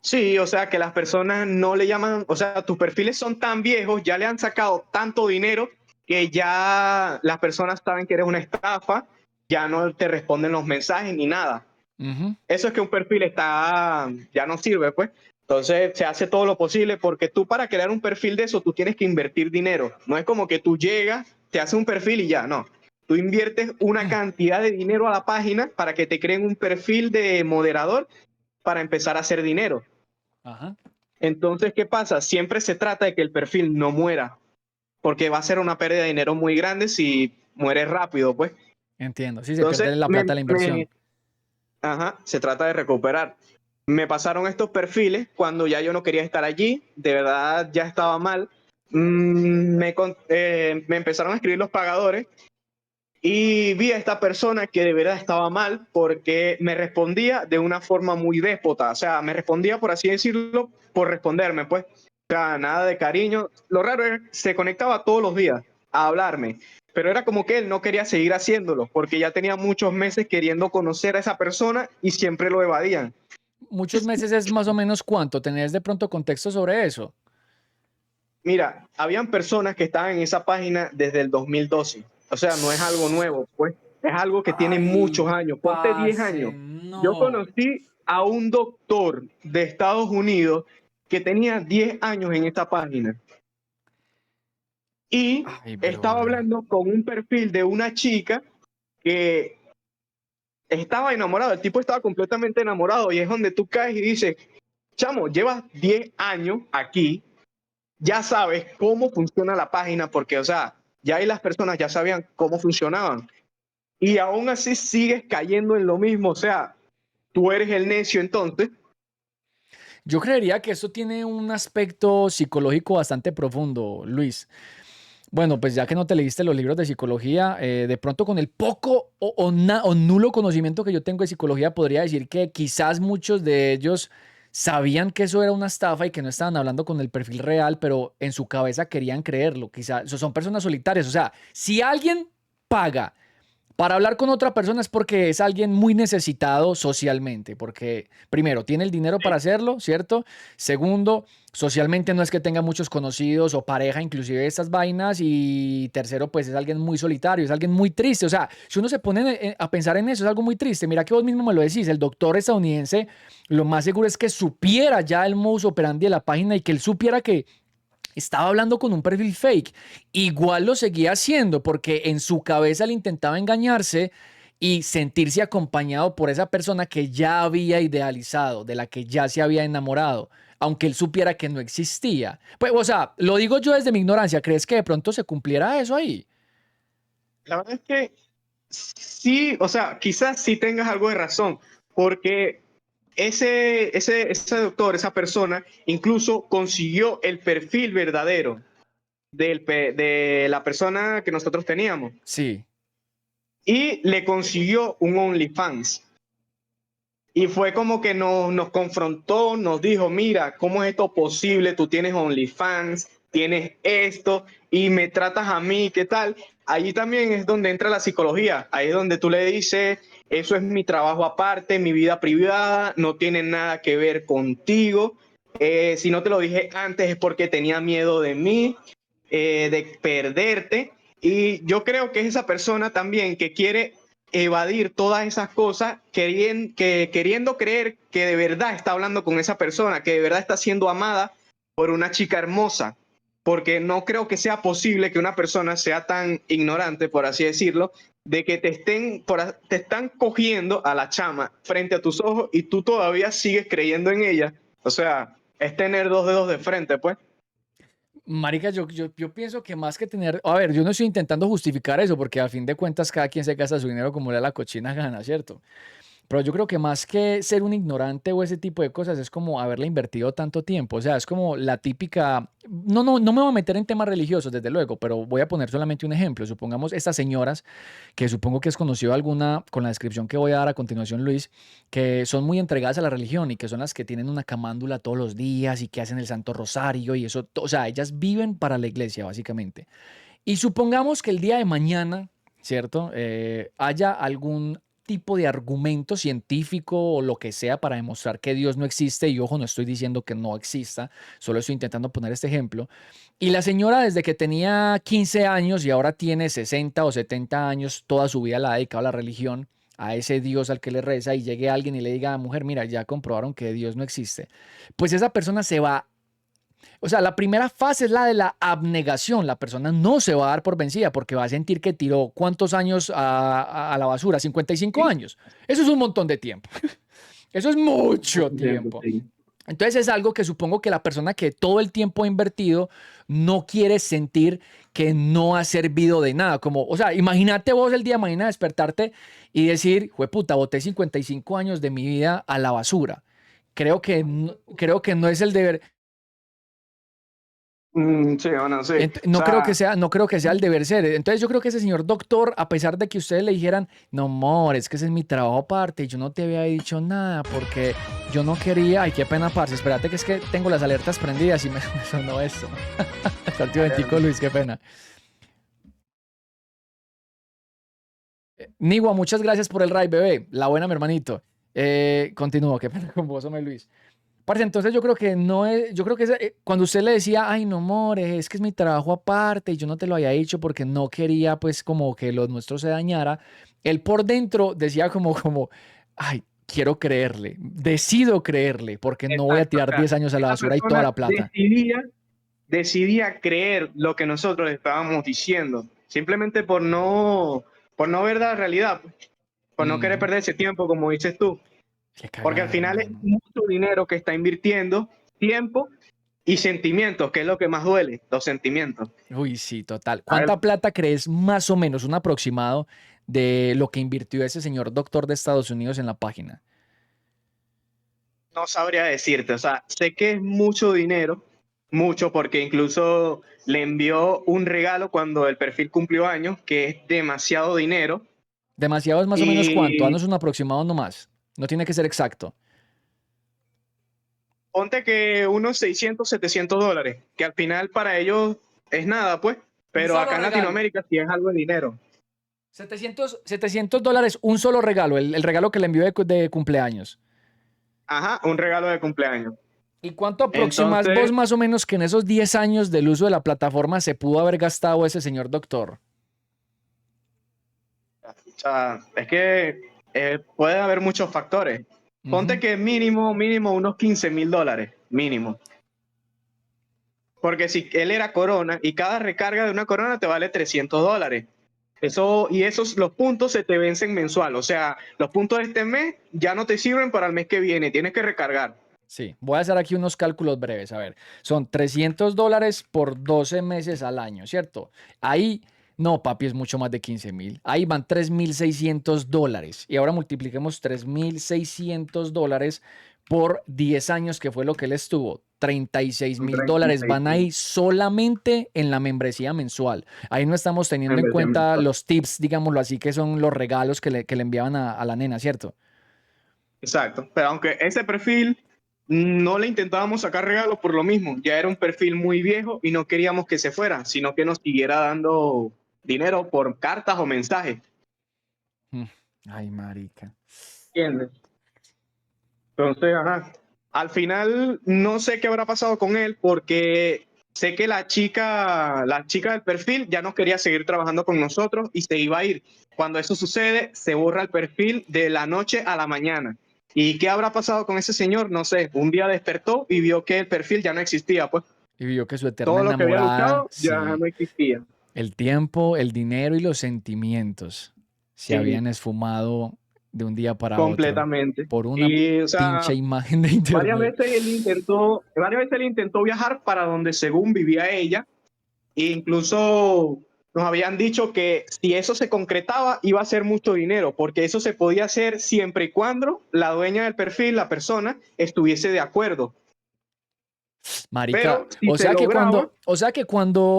Sí, o sea, que las personas no le llaman, o sea, tus perfiles son tan viejos, ya le han sacado tanto dinero que ya las personas saben que eres una estafa, ya no te responden los mensajes ni nada. Ujú. Eso es que un perfil ya no sirve, pues. Entonces se hace todo lo posible porque tú para crear un perfil de eso, tú tienes que invertir dinero. No es como que tú llegas, te haces un perfil y ya, no. Tú inviertes una cantidad de dinero a la página para que te creen un perfil de moderador para empezar a hacer dinero. Ajá. Entonces, ¿qué pasa? Siempre se trata de que el perfil no muera, porque va a ser una pérdida de dinero muy grande si mueres rápido, pues. Entiendo. Sí, se Entonces, pierde la plata de la inversión. ajá, se trata de recuperar. Me pasaron estos perfiles cuando ya yo no quería estar allí, de verdad ya estaba mal. Me empezaron a escribir los pagadores y vi a esta persona que de verdad estaba mal porque me respondía de una forma muy déspota, o sea, me respondía, por así decirlo, por responderme, pues. O sea, nada de cariño. Lo raro es que se conectaba todos los días a hablarme, pero era como que él no quería seguir haciéndolo porque ya tenía muchos meses queriendo conocer a esa persona y siempre lo evadían. Muchos meses es más o menos cuánto. ¿Tenés de pronto contexto sobre eso? Mira, habían personas que estaban en esa página desde el 2012. O sea, no es algo nuevo, pues es algo que tiene Ay, muchos años. Ponte 10 parce, años. Yo no. conocí a un doctor de Estados Unidos que tenía 10 años en esta página y Ay, estaba brother. hablando con un perfil de una chica que estaba enamorado. El tipo estaba completamente enamorado y es donde tú caes y dices, chamo, llevas 10 años aquí, ya sabes cómo funciona la página, porque, o sea, ya ahí las personas ya sabían cómo funcionaban. Y aún así sigues cayendo en lo mismo, o sea, tú eres el necio entonces. Yo creería que esto tiene un aspecto psicológico bastante profundo, Luis. Bueno, pues ya que no te leíste los libros de psicología, de pronto con el poco o nulo conocimiento que yo tengo de psicología, podría decir que quizás muchos de ellos sabían que eso era una estafa y que no estaban hablando con el perfil real, pero en su cabeza querían creerlo. Quizás son personas solitarias. O sea, si alguien paga para hablar con otra persona es porque es alguien muy necesitado socialmente, porque primero, tiene el dinero para hacerlo, ¿cierto? Segundo, socialmente no es que tenga muchos conocidos o pareja, inclusive de estas vainas. Y tercero, pues es alguien muy solitario, es alguien muy triste. O sea, si uno se pone a pensar en eso, es algo muy triste. Mira que vos mismo me lo decís, el doctor estadounidense, lo más seguro es que supiera ya el modus operandi de la página y que él supiera que estaba hablando con un perfil fake. Igual lo seguía haciendo porque en su cabeza le intentaba engañarse y sentirse acompañado por esa persona que ya había idealizado, de la que ya se había enamorado, aunque él supiera que no existía. Pues, o sea, lo digo yo desde mi ignorancia. ¿Crees que de pronto se cumpliera eso ahí? La verdad es que sí, o sea, quizás sí tengas algo de razón, porque ese doctor, esa persona, incluso consiguió el perfil verdadero de la persona que nosotros teníamos Sí. y le consiguió un OnlyFans. Y fue como que nos confrontó, nos dijo, mira, ¿cómo es esto posible? Tú tienes OnlyFans, tienes esto y me tratas a mí, ¿qué tal? Allí también es donde entra la psicología, ahí es donde tú le dices, eso es mi trabajo aparte, mi vida privada, no tiene nada que ver contigo. Si no te lo dije antes es porque tenía miedo de mí, de perderte. Y yo creo que es esa persona también que quiere evadir todas esas cosas, queriendo creer que de verdad está hablando con esa persona, que de verdad está siendo amada por una chica hermosa, porque no creo que sea posible que una persona sea tan ignorante, por así decirlo, de que te están cogiendo a la chama frente a tus ojos y tú todavía sigues creyendo en ella. O sea, es tener dos dedos de frente, pues. Marica, yo pienso que más que tener, a ver, yo no estoy intentando justificar eso, porque a fin de cuentas cada quien se gasta su dinero como le da la cochina gana, ¿cierto? Pero yo creo que más que ser un ignorante o ese tipo de cosas, es como haberle invertido tanto tiempo. O sea, es como la típica. No me voy a meter en temas religiosos, desde luego, pero voy a poner solamente un ejemplo. Supongamos estas señoras, que supongo que es conocido alguna con la descripción que voy a dar a continuación, Luis, que son muy entregadas a la religión y que son las que tienen una camándula todos los días y que hacen el Santo Rosario y eso. O sea, ellas viven para la iglesia, básicamente. Y supongamos que el día de mañana, ¿cierto? Haya algún tipo de argumento científico o lo que sea para demostrar que Dios no existe. Y ojo, no estoy diciendo que no exista, solo estoy intentando poner este ejemplo. Y la señora desde que tenía 15 años y ahora tiene 60 o 70 años, toda su vida la ha dedicado a la religión, a ese Dios al que le reza, y llegue alguien y le diga, mujer, mira, ya comprobaron que Dios no existe. Pues esa persona se va. O sea, la primera fase es la de la abnegación. La persona no se va a dar por vencida porque va a sentir que tiró cuántos años a la basura, 55 años. Eso es un montón de tiempo. Eso es mucho tiempo. Entonces es algo que supongo que la persona que todo el tiempo ha invertido no quieres sentir que no has servido de nada. Como, o sea, imagínate vos el día de mañana despertarte y decir, jueputa, boté 55 años de mi vida a la basura. Creo que no es el deber. Sí, bueno, sí. O No creo que sea el deber ser. Entonces yo creo que ese señor doctor, a pesar de que ustedes le dijeran, no, amor, es que ese es mi trabajo aparte y yo no te había dicho nada porque yo no quería, ay, qué pena, parce, espérate que es que tengo las alertas prendidas y me, me sonó esto. Santi Ventico, Luis, qué pena. Nigua, muchas gracias por el raid, bebé. La buena, mi hermanito. Continúo, qué pena con vos, hombre, Luis. Parce, entonces yo creo que no es, yo creo que cuando usted le decía, ay, no, more, es que es mi trabajo aparte y yo no te lo había dicho porque no quería pues como que lo nuestro se dañara, él por dentro decía como, ay, quiero creerle, decido creerle porque no voy a exacto. O tirar sea, 10 años a la esa basura y toda persona la plata. decidía creer lo que nosotros le estábamos diciendo, simplemente por no ver la realidad, pues, por no querer Ujú. perder ese tiempo, como dices tú. Qué Porque al cagada, final es hermano. mucho dinero que está invirtiendo, tiempo y sentimientos, que es lo que más duele, los sentimientos. Uy, sí, total. A ver, ¿Cuánta plata crees más o menos, un aproximado de lo que invirtió ese señor doctor de Estados Unidos en la página? no sabría decirte, o sea, sé que es mucho dinero, mucho, porque incluso le envió un regalo cuando el perfil cumplió años, que es demasiado dinero. Demasiado es más o menos cuánto, Y danos un aproximado nomás. No tiene que ser exacto. ponte que unos 600, $700, que al final para ellos es nada, pues, Un pero solo acá en regalo. Latinoamérica sí es algo de dinero. $700, un solo regalo, el regalo que le envió de cumpleaños. Ajá, un regalo de cumpleaños. ¿Y cuánto aproximas vos Entonces, más o menos que en esos 10 años del uso de la plataforma se pudo haber gastado ese señor doctor? o sea, es que puede haber muchos factores. Ponte Ujú. que mínimo unos $15,000, mínimo. Porque si él era Corona y cada recarga de una Corona te vale $300. Eso, y esos, los puntos se te vencen mensual. O sea, los puntos de este mes ya no te sirven para el mes que viene. Tienes que recargar. Sí, voy a hacer aquí unos cálculos breves. A ver, son $300 por 12 meses al año, ¿cierto? Ahí, no, papi, es mucho más de 15.000. Ahí van $3.600. Y ahora multipliquemos $3.600 por 10 años, que fue lo que él estuvo. $36 Son mil 36 dólares van ahí solamente en la membresía mensual. Ahí no estamos teniendo en membresía cuenta mensual. los tips, digámoslo así, que son los regalos que le enviaban a la nena, ¿cierto? Exacto. Pero aunque ese perfil no le intentábamos sacar regalos por lo mismo, ya era un perfil muy viejo y no queríamos que se fuera, sino que nos siguiera dando dinero por cartas o mensajes. Mm. Ay, marica. ¿Entiendes? Entonces, ajá. Al final no sé qué habrá pasado con él porque sé que la chica del perfil ya no quería seguir trabajando con nosotros y se iba a ir. Cuando eso sucede, se borra el perfil de la noche a la mañana. ¿Y qué habrá pasado con ese señor? No sé. Un día despertó y vio que el perfil ya no existía. Pues Y vio que su eterna todo lo que había enamorada, luchado ya sí, no existía. el tiempo, el dinero y los sentimientos se Sí, habían esfumado de un día para otro completamente. por una Y, o pinche sea, imagen de internet. varias veces él intentó viajar para donde según vivía ella. E incluso nos habían dicho que si eso se concretaba iba a ser mucho dinero, porque eso se podía hacer siempre y cuando la dueña del perfil, la persona, estuviese de acuerdo. Marica, Pero si se lograba,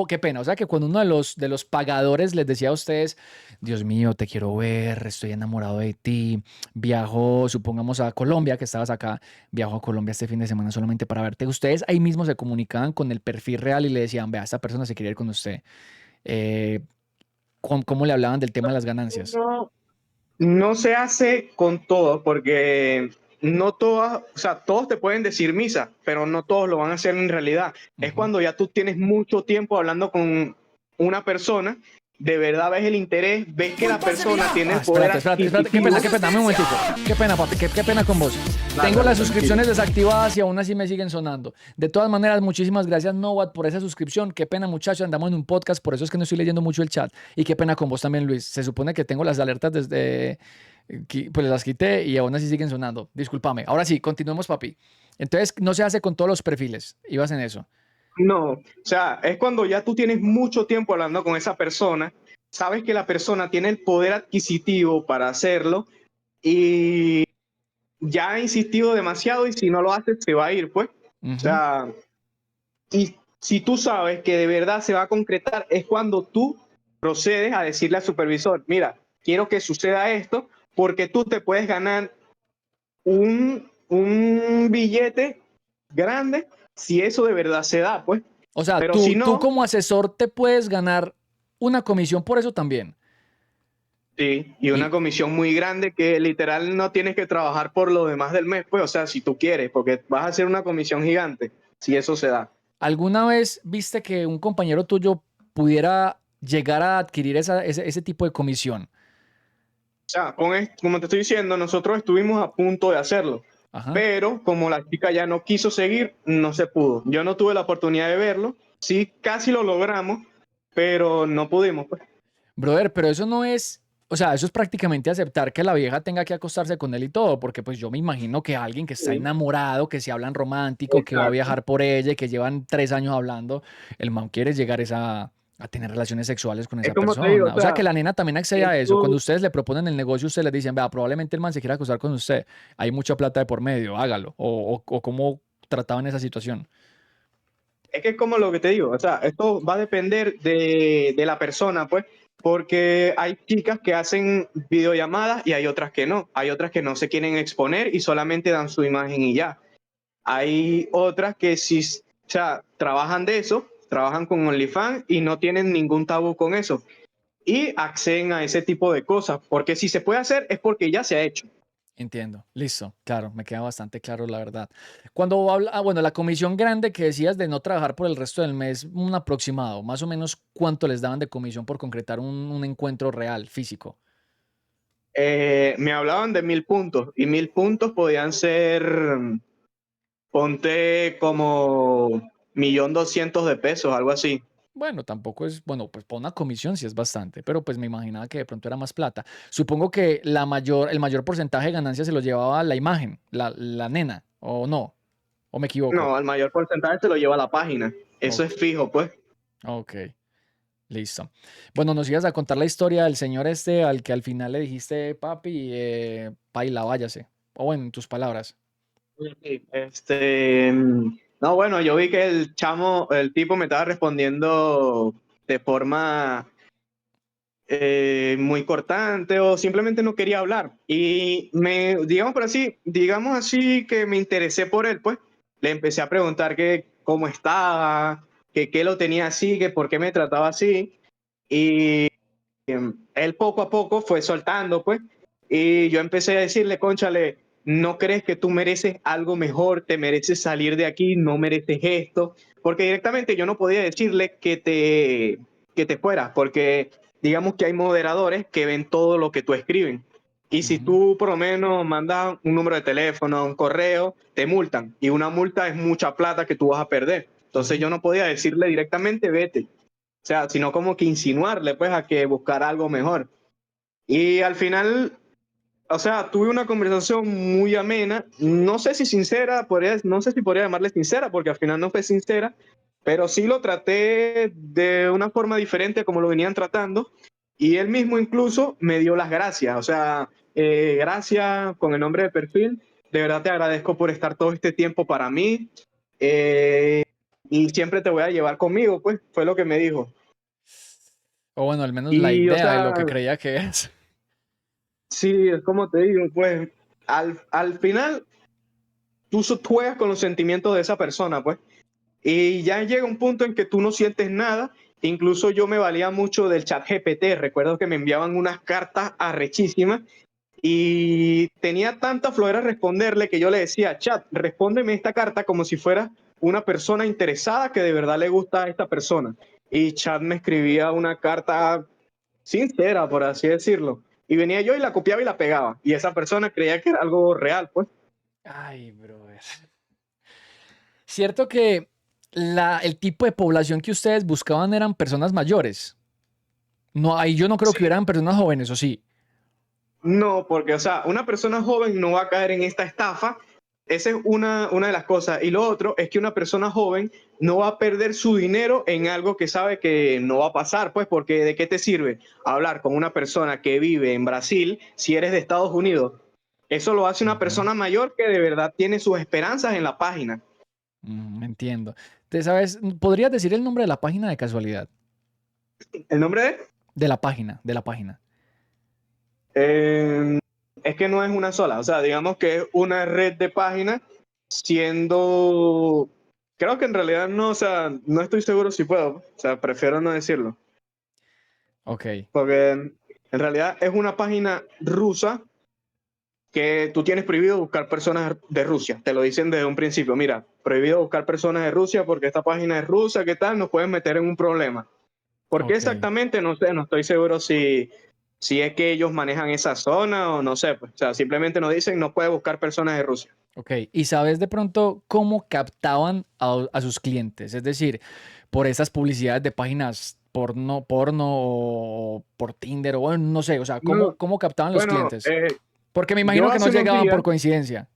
qué pena, o sea que cuando uno de los pagadores les decía a ustedes, Dios mío, te quiero ver, estoy enamorado de ti, viajo, supongamos a Colombia, que estabas acá, viajo a Colombia este fin de semana solamente para verte, ustedes ahí mismo se comunicaban con el perfil real y le decían, vea, esta persona se quiere ir con usted. Eh, ¿Cómo le hablaban del tema de las ganancias? no, no se hace con todo, porque no todas, o sea, todos te pueden decir misa, pero no todos lo van a hacer en realidad. Es Ujú. cuando ya tú tienes mucho tiempo hablando con una persona, de verdad ves el interés, ves que la persona tiene Ah, el poder espérate, adquisitivo. qué pena, dame un momentico. Qué pena, papi, qué pena con vos. Dale, Tengo dale, las tranquilo. suscripciones desactivadas y aún así me siguen sonando. De todas maneras, muchísimas gracias, Nowat, por esa suscripción. Qué pena, muchachos, andamos en un podcast, por eso es que no estoy leyendo mucho el chat. Y qué pena con vos también, Luis. Se supone que tengo las alertas desde... Pues las quité y aún así siguen sonando. Discúlpame. Ahora sí, continuemos, papi. Entonces, no se hace con todos los perfiles. Ibas en eso. No, o sea, es cuando ya tú tienes mucho tiempo hablando con esa persona, sabes que la persona tiene el poder adquisitivo para hacerlo y ya ha insistido demasiado y si no lo haces se va a ir, pues. O Ujú. sea, y si tú sabes que de verdad se va a concretar, es cuando tú procedes a decirle al supervisor, mira, quiero que suceda esto porque tú te puedes ganar un billete grande si eso de verdad se da, pues. O sea, Pero si tú no, como asesor te puedes ganar una comisión por eso también. sí, y una Y comisión muy grande que literal no tienes que trabajar por lo demás del mes, pues, o sea, si tú quieres, porque vas a hacer una comisión gigante, si eso se da. ¿alguna vez viste que un compañero tuyo pudiera llegar a adquirir ese tipo de comisión? O sea, como te estoy diciendo, nosotros estuvimos a punto de hacerlo, Ajá. pero como la chica ya no quiso seguir, no se pudo. Yo no tuve la oportunidad de verlo, sí, casi lo logramos, pero no pudimos, pues. Brother, pero eso no es, o sea, eso es prácticamente aceptar que la vieja tenga que acostarse con él y todo, porque pues yo me imagino que alguien que está Sí, enamorado, que se hablan romántico, que va a exacto. viajar por ella y que llevan 3 años hablando, el man quiere llegar a tener relaciones sexuales con Es esa como te digo, o persona. O sea, sea, que la nena también accede a eso. esto Cuando ustedes le proponen el negocio, ustedes les dicen, vea, probablemente el man se quiera acostar con usted, hay mucha plata de por medio, hágalo. O cómo trataban esa situación. es que es como lo que te digo, o sea, esto va a depender de la persona, pues, porque hay chicas que hacen videollamadas y hay otras que no. Hay otras que no se quieren exponer y solamente dan su imagen y ya. Hay otras que sí, o sea, trabajan de eso, trabajan con OnlyFans y no tienen ningún tabú con eso. Y acceden a ese tipo de cosas, porque si se puede hacer es porque ya se ha hecho. Entiendo, listo, claro, me queda bastante claro la verdad. Cuando habla, bueno, la comisión grande que decías de no trabajar por el resto del mes, un aproximado, más o menos cuánto les daban de comisión por concretar un encuentro real, físico. Me hablaban de 1000 puntos y 1000 puntos podían ser, ponte como 1.200.000 pesos, algo así. Bueno, tampoco es, bueno, pues para una comisión sí es bastante, pero pues me imaginaba que de pronto era más plata. Supongo que el mayor porcentaje de ganancias se lo llevaba la imagen, la nena, o no, o me equivoco. No, el mayor porcentaje se lo lleva la página. Eso Ok, es fijo, pues. ok. Listo. Bueno, nos ibas a contar la historia del señor este al que al final le dijiste, papi, paila, váyase. O bueno, en tus palabras. Sí, no, bueno, yo vi que el chamo, el tipo me estaba respondiendo de forma muy cortante o simplemente no quería hablar. Y digamos así que me interesé por él, pues. Le empecé a preguntar que cómo estaba, que qué lo tenía así, que por qué me trataba así. Y él poco a poco fue soltando, pues. Y yo empecé a decirle, cónchale, ¿no crees que tú mereces algo mejor? ¿Te mereces salir de aquí? ¿No mereces esto? Porque directamente yo no podía decirle que te fueras, porque digamos que hay moderadores que ven todo lo que tú escriben. Y si Ujú, tú por lo menos mandas un número de teléfono, un correo, te multan. Y una multa es mucha plata que tú vas a perder. Entonces ujú. yo no podía decirle directamente, vete. O sea, sino como que insinuarle, pues, a que buscara algo mejor. Y al final, o sea, tuve una conversación muy amena, no sé si sincera, no sé si podría llamarle sincera, porque al final no fue sincera, pero sí lo traté de una forma diferente a como lo venían tratando, y él mismo incluso me dio las gracias, o sea, gracias con el nombre de perfil, de verdad te agradezco por estar todo este tiempo para mí, eh, y siempre te voy a llevar conmigo, pues, fue lo que me dijo. O bueno, al menos la Y, o idea de sea, lo que creía que es. sí, es como te digo, pues al final juegas con los sentimientos de esa persona, pues. Y ya llega un punto en que tú no sientes nada. Incluso yo me valía mucho del chat GPT. Recuerdo que me enviaban unas cartas arrechísimas y tenía tanta flojera responderle que yo le decía, chat, respóndeme esta carta como si fuera una persona interesada que de verdad le gusta a esta persona. Y chat me escribía una carta sincera, por así decirlo. Y venía yo y la copiaba y la pegaba. Y esa persona creía que era algo real, pues. Ay, brother. Cierto que el tipo de población que ustedes buscaban eran personas mayores. No, ahí yo no creo que Sí. hubieran personas jóvenes, ¿o sí? No, porque, o sea, una persona joven no va a caer en esta estafa esa es una de las cosas. Y lo otro es que una persona joven no va a perder su dinero en algo que sabe que no va a pasar, pues, porque ¿de qué te sirve hablar con una persona que vive en Brasil si eres de Estados Unidos? Eso lo hace una Ujú. persona mayor que de verdad tiene sus esperanzas en la página. Entiendo. ¿Te sabes? ¿Podrías decir el nombre de la página de casualidad? ¿El nombre de? De la página. Eh, es que no es una sola, o sea, digamos que es una red de páginas, siendo, creo que en realidad no, o sea, no estoy seguro si puedo, o sea, prefiero no decirlo, Ok, porque en realidad es una página rusa que tú tienes prohibido buscar personas de Rusia, te lo dicen desde un principio, mira, prohibido buscar personas de Rusia porque esta página es rusa, ¿qué tal? Nos pueden meter en un problema. ¿Por qué ok, exactamente? No sé, no estoy seguro si es que ellos manejan esa zona o no sé, pues, o sea, simplemente nos dicen no puede buscar personas de Rusia. ok. ¿Y sabes de pronto cómo captaban a sus clientes? Es decir, por estas publicidades de páginas porno o por Tinder o bueno, no sé, o sea, No, ¿cómo captaban los bueno, clientes? Porque me yo imagino que no hace unos llegaban días, por coincidencia.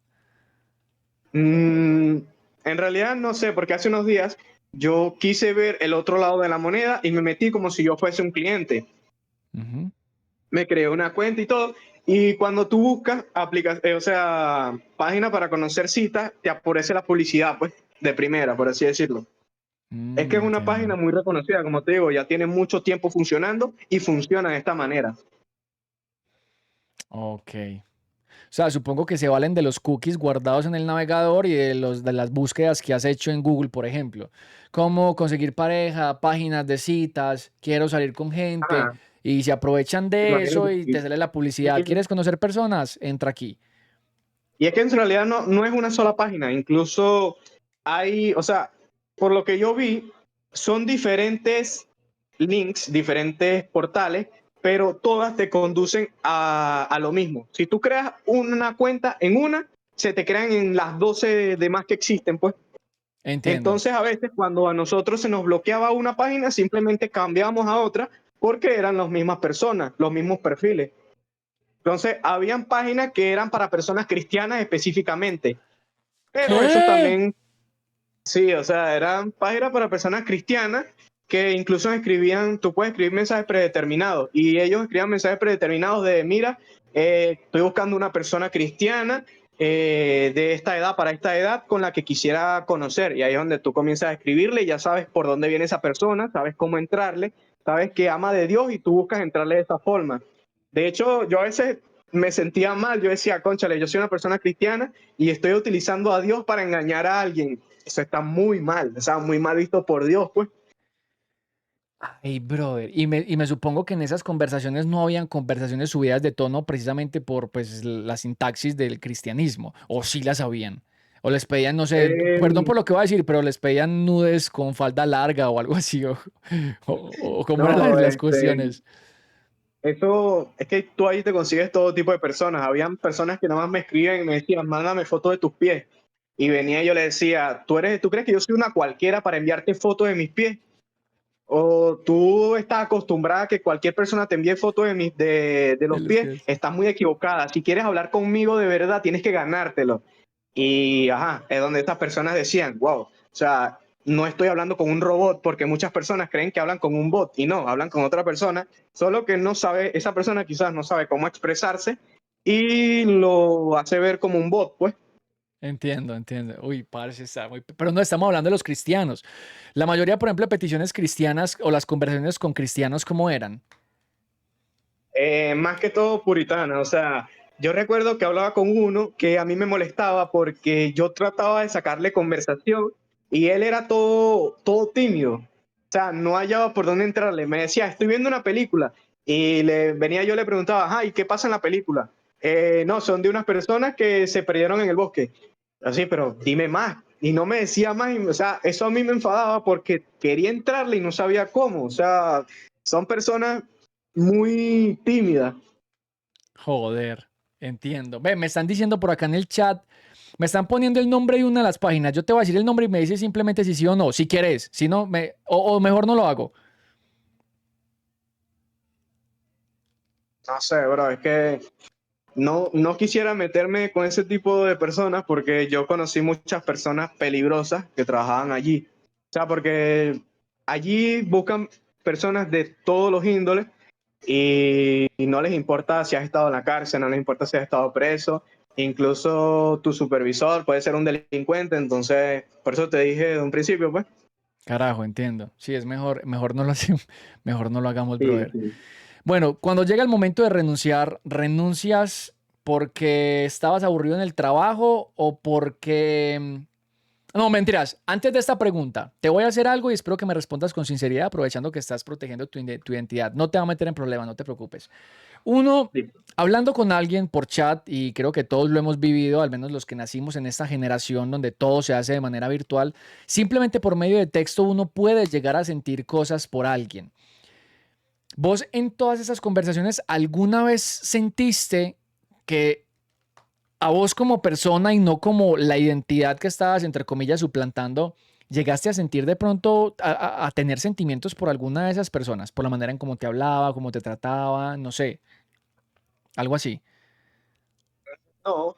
mm, en realidad no sé, porque hace unos días yo quise ver el otro lado de la moneda y me metí como si yo fuese un cliente. Ujú. Me creé una cuenta y todo. Y cuando tú buscas o sea, página para conocer citas, te aparece la publicidad, pues, de primera, por así decirlo. Es que es una página Entiendo. muy reconocida, como te digo, ya tiene mucho tiempo funcionando y funciona de esta manera. Ok. O sea, supongo que se valen de los cookies guardados en el navegador y de las búsquedas que has hecho en Google, por ejemplo. Cómo conseguir pareja, páginas de citas, quiero salir con gente, Ah, y se aprovechan de eso imagínate. y te sale la publicidad. ¿Quieres conocer personas? Entra aquí. Y es que en realidad no es una sola página, incluso hay, o sea, por lo que yo vi, son diferentes links, diferentes portales, pero todas te conducen a lo mismo. Si tú creas una cuenta en una, se te crean en las 12 demás que existen, pues. Entiendo. Entonces, a veces cuando a nosotros se nos bloqueaba una página, simplemente cambiábamos a otra porque eran las mismas personas, los mismos perfiles. Entonces, habían páginas que eran para personas cristianas específicamente, pero eso ¿Qué? también, sí, o sea, eran páginas para personas cristianas que incluso escribían, tú puedes escribir mensajes predeterminados y ellos escribían mensajes predeterminados de, mira, estoy buscando una persona cristiana de esta edad para esta edad con la que quisiera conocer. Y ahí es donde tú comienzas a escribirle, ya sabes por dónde viene esa persona, sabes cómo entrarle, sabes que ama de Dios y tú buscas entrarle de esa forma. De hecho, yo a veces me sentía mal, yo decía, cónchale, yo soy una persona cristiana y estoy utilizando a Dios para engañar a alguien. Eso está muy mal, o sea, muy mal visto por Dios, pues. Ay, brother. Y me supongo que en esas conversaciones no habían conversaciones subidas de tono precisamente por pues, la sintaxis del cristianismo. O sí las habían. O les pedían, no sé, perdón Eh, por lo que voy a decir, pero les pedían nudes con falda larga o algo así. O cómo eran no, las cuestiones. eso es que tú ahí te consigues todo tipo de personas. Habían personas que nada más me escribían y me decían, mándame fotos de tus pies. Y venía y yo le decía, ¿tú crees que yo soy una cualquiera para enviarte fotos de mis pies? O tú estás acostumbrada a que cualquier persona te envíe fotos de De los los pies, pies. estás muy equivocada. Si quieres hablar conmigo de verdad, tienes que ganártelo. Y ajá, es donde estas personas decían, wow, o sea, no estoy hablando con un robot porque muchas personas creen que hablan con un bot y no, hablan con otra persona, solo que no sabe, esa persona quizás no sabe cómo expresarse y lo hace ver como un bot, pues. Entiendo, entiendo. Uy, parce, está muy... Pero no estamos hablando de los cristianos. La mayoría, por ejemplo, de peticiones cristianas o las conversaciones con cristianos, ¿cómo eran? Más que todo puritana, o sea, yo recuerdo que hablaba con uno que a mí me molestaba porque yo trataba de sacarle conversación y él era todo tímido, o sea, no hallaba por dónde entrarle, me decía, estoy viendo una película y yo le preguntaba, ajá, ¿y qué pasa en la película? No, son de unas personas que se perdieron en el bosque, así, pero dime más, y no me decía más, o sea, eso a mí me enfadaba porque quería entrarle y no sabía cómo, o sea, son personas muy tímida. Joder, entiendo. Ve, me están diciendo por acá en el chat, me están poniendo el nombre de una de las páginas. Yo te voy a decir el nombre y me dices simplemente si sí o no, si quieres, si no, o mejor no lo hago. No sé, bro, es que no quisiera meterme con ese tipo de personas porque yo conocí muchas personas peligrosas que trabajaban allí. O sea, porque allí buscan personas de todos los índoles y no les importa si has estado en la cárcel, no les importa si has estado preso, incluso tu supervisor puede ser un delincuente, entonces por eso te dije de un principio, pues. Carajo, entiendo. Sí, es mejor no lo hacemos, mejor no lo hagamos, Sí, brother. sí. Bueno, cuando llega el momento de renunciar, ¿renuncias porque estabas aburrido en el trabajo o porque... No, mentiras. Antes de esta pregunta, te voy a hacer algo y espero que me respondas con sinceridad, aprovechando que estás protegiendo tu identidad. No te va a meter en problemas, no te preocupes. Uno, Sí. hablando con alguien por chat, y creo que todos lo hemos vivido, al menos los que nacimos en esta generación donde todo se hace de manera virtual, simplemente por medio de texto uno puede llegar a sentir cosas por alguien. ¿Vos en todas esas conversaciones alguna vez sentiste que a vos como persona y no como la identidad que estabas, entre comillas, suplantando, llegaste a sentir de pronto, a tener sentimientos por alguna de esas personas, por la manera en cómo te hablaba, cómo te trataba, no sé, algo así? No,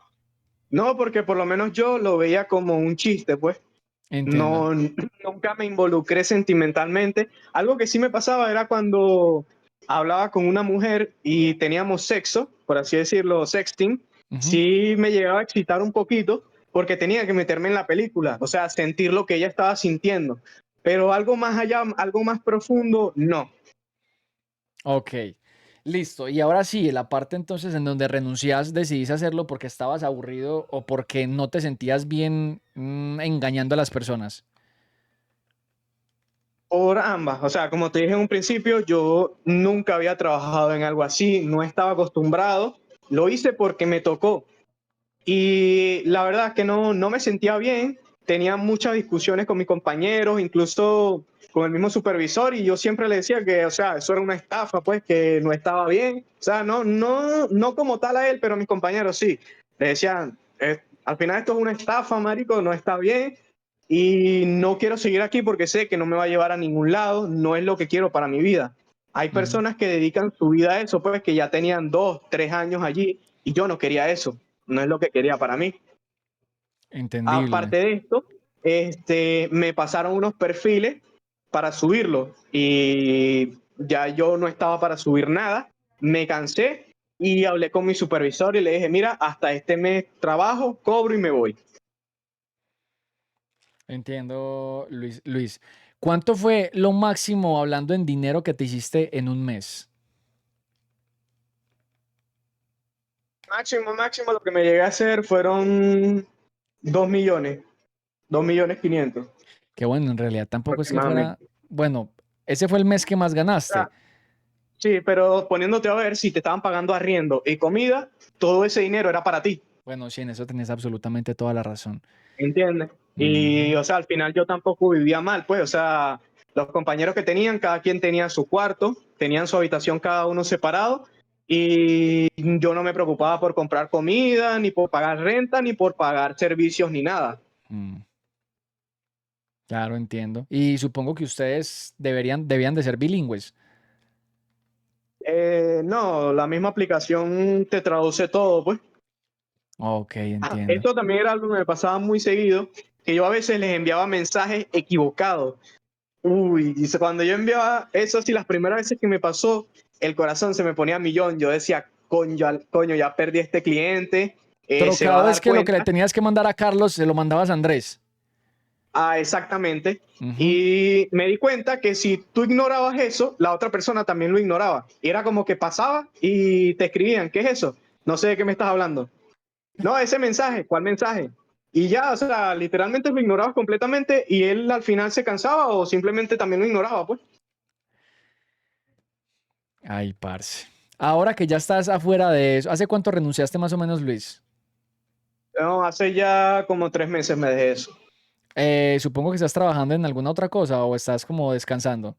no, porque por lo menos yo lo veía como un chiste, pues. Entiendo. No, nunca me involucré sentimentalmente. Algo que sí me pasaba era cuando hablaba con una mujer y teníamos sexo, por así decirlo, sexting, Ujú. sí me llegaba a excitar un poquito porque tenía que meterme en la película, o sea, sentir lo que ella estaba sintiendo. Pero algo más allá, algo más profundo, no. Ok, listo. Y ahora sí, la parte entonces en donde renuncias, decidís hacerlo porque estabas aburrido o porque no te sentías bien engañando a las personas. Por ambas, o sea, como te dije en un principio, yo nunca había trabajado en algo así, no estaba acostumbrado, lo hice porque me tocó. Y la verdad es que no me sentía bien, tenía muchas discusiones con mis compañeros, incluso con el mismo supervisor, y yo siempre le decía que, o sea, eso era una estafa, pues, que no estaba bien. O sea, no como tal a él, pero a mis compañeros sí. Le decían, al final esto es una estafa, marico, no está bien, y no quiero seguir aquí porque sé que no me va a llevar a ningún lado, no es lo que quiero para mi vida. Hay Ujú. personas que dedican su vida a eso, pues, que ya tenían 2, 3 años allí, y yo no quería eso, no es lo que quería para mí. Entendible. Aparte de esto, me pasaron unos perfiles para subirlo y ya yo no estaba para subir nada, me cansé y hablé con mi supervisor y le dije, mira, hasta este mes trabajo, cobro y me voy. Entiendo, Luis. ¿Cuánto fue lo máximo hablando en dinero que te hiciste en un mes? Máximo, lo que me llegué a hacer fueron 2 millones, 2.500.000 Que bueno, en realidad tampoco es que fuera, aproximadamente. bueno, ese fue el mes que más O sea, ganaste. sí, pero poniéndote a ver si te estaban pagando arriendo y comida, todo ese dinero era para ti. Bueno, sí, en eso tenés absolutamente toda la razón. ¿Entiendes? Y, Ujú. o sea, al final yo tampoco vivía mal, pues, o sea, los compañeros que tenían, cada quien tenía su cuarto, tenían su habitación cada uno separado, y yo no me preocupaba por comprar comida, ni por pagar renta, ni por pagar servicios, ni nada. Mm, claro, entiendo. Y supongo que ustedes debían de ser bilingües. No, la misma aplicación te traduce todo, pues. Ok, entiendo. Esto también era algo que me pasaba muy seguido, que yo a veces les enviaba mensajes equivocados. Uy, dice, cuando yo enviaba eso, sí, las primeras veces que me pasó, el corazón se me ponía a millón. Yo decía, coño, ya perdí a este cliente, Pero se va a cada vez dar que lo que le cuenta. tenías que mandar a Carlos, se lo mandabas a Andrés. Ah, exactamente. Ujú. Y me di cuenta que si tú ignorabas eso, la otra persona también lo ignoraba. Y era como que pasaba y te escribían, ¿qué es eso? No sé de qué me estás hablando. No, ese mensaje, ¿cuál mensaje? Y ya, o sea, literalmente lo ignorabas completamente y él al final se cansaba o simplemente también lo ignoraba, pues. Ay, parce. Ahora que ya estás afuera de eso, ¿hace cuánto renunciaste más o menos, Luis? No, hace ya como 3 meses me dejé eso. Supongo que estás trabajando en alguna otra cosa o estás como descansando.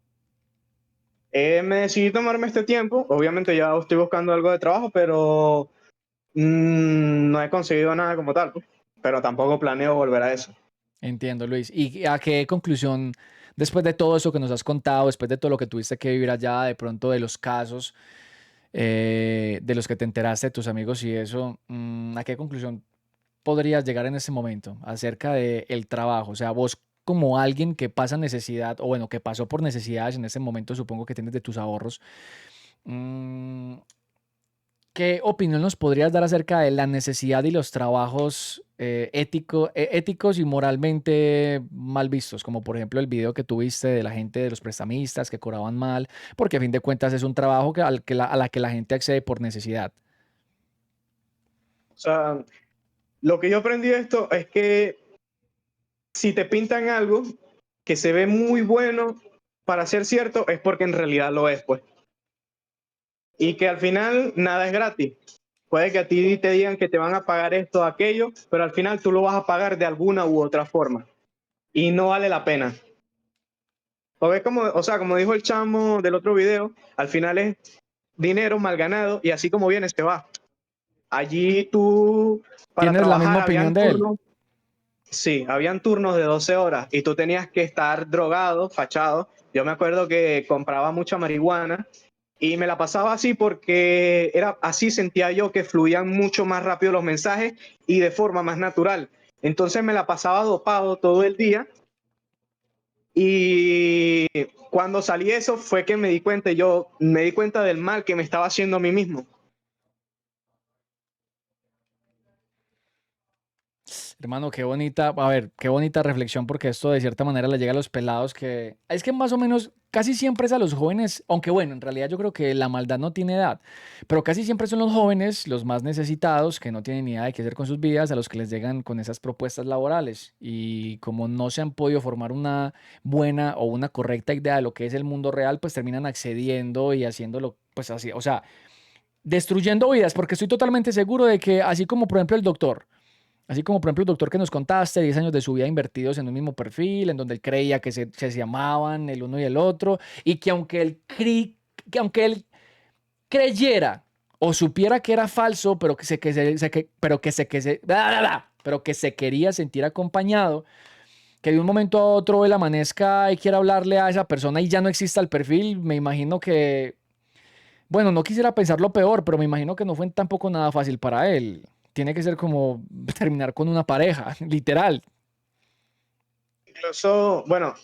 Me decidí tomarme este tiempo. Obviamente ya estoy buscando algo de trabajo, pero no he conseguido nada como tal, pues. Pero tampoco planeo volver a eso. Entiendo, Luis. ¿Y a qué conclusión, después de todo eso que nos has contado, después de todo lo que tuviste que vivir allá, de pronto de los casos, de los que te enteraste de tus amigos y eso, ¿a qué conclusión podrías llegar en ese momento acerca del trabajo? O sea, vos como alguien que pasa necesidad, o bueno, que pasó por necesidades en ese momento, supongo que tienes de tus ahorros, mm, ¿qué opinión nos podrías dar acerca de la necesidad y los trabajos éticos y moralmente mal vistos? Como por ejemplo el video que tuviste de la gente de los prestamistas que cobraban mal, porque a fin de cuentas es un trabajo a la que la gente accede por necesidad. O sea, lo que yo aprendí de esto es que si te pintan algo que se ve muy bueno para ser cierto, es porque en realidad lo es, pues. Y que al final nada es gratis. Puede que a ti te digan que te van a pagar esto o aquello, pero al final tú lo vas a pagar de alguna u otra forma. Y no vale la pena. Porque como, o sea, como dijo el chamo del otro video, al final es dinero mal ganado y así como viene, se va. Allí tú, para ¿Tienes la misma trabajar, opinión habían de él? turnos. Sí, habían turnos de 12 horas y tú tenías que estar drogado, fachado. Yo me acuerdo que compraba mucha marihuana y me la pasaba así porque era así, sentía yo que fluían mucho más rápido los mensajes y de forma más natural. Entonces me la pasaba dopado todo el día y cuando salí eso fue que me di cuenta, yo me di cuenta del mal que me estaba haciendo a mí mismo. Hermano, qué bonita, a ver, qué bonita reflexión porque esto de cierta manera le llega a los pelados que es que más o menos casi siempre es a los jóvenes, aunque bueno, en realidad yo creo que la maldad no tiene edad, pero casi siempre son los jóvenes los más necesitados que no tienen ni idea de qué hacer con sus vidas, a los que les llegan con esas propuestas laborales y como no se han podido formar una buena o una correcta idea de lo que es el mundo real, pues terminan accediendo y haciéndolo pues así, o sea, destruyendo vidas porque estoy totalmente seguro de que así como por ejemplo el doctor. Así como, por ejemplo, el doctor que nos contaste, 10 años de su vida invertidos en un mismo perfil, en donde él creía que se amaban el uno y el otro, y que aunque él creyera o supiera que era falso, pero pero que se quería sentir acompañado, que de un momento a otro él amanezca y quiera hablarle a esa persona y ya no exista el perfil, me imagino que bueno, no quisiera pensar lo peor, pero me imagino que no fue tampoco nada fácil para él. Tiene que ser como terminar con una pareja, literal. Incluso, bueno,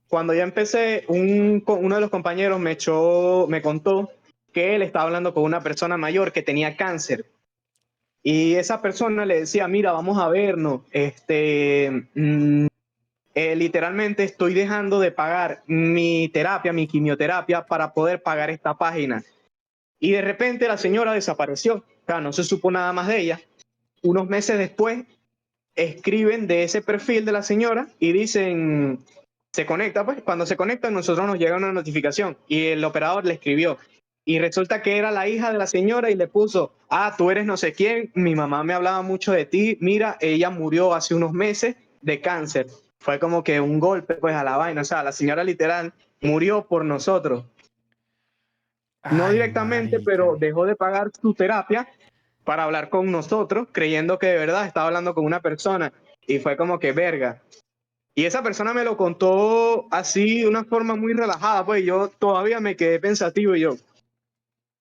cuando ya empecé, uno de los compañeros me contó que él estaba hablando con una persona mayor que tenía cáncer. Y esa persona le decía, mira, vamos a vernos, literalmente estoy dejando de pagar mi terapia, mi quimioterapia, para poder pagar esta página. Y de repente la señora desapareció, o sea, no se supo nada más de ella. Unos meses después, escriben de ese perfil de la señora y dicen, se conecta, pues cuando se conecta nosotros nos llega una notificación y el operador le escribió y resulta que era la hija de la señora y le puso, ah, tú eres no sé quién, mi mamá me hablaba mucho de ti, mira, ella murió hace unos meses de cáncer. Fue como que un golpe pues a la vaina, o sea, la señora literal murió por nosotros. No Ay, directamente, marica. pero dejó de pagar su terapia para hablar con nosotros, creyendo que de verdad estaba hablando con una persona. Y fue como que verga. Y esa persona me lo contó así de una forma muy relajada, pues yo todavía me quedé pensativo y yo,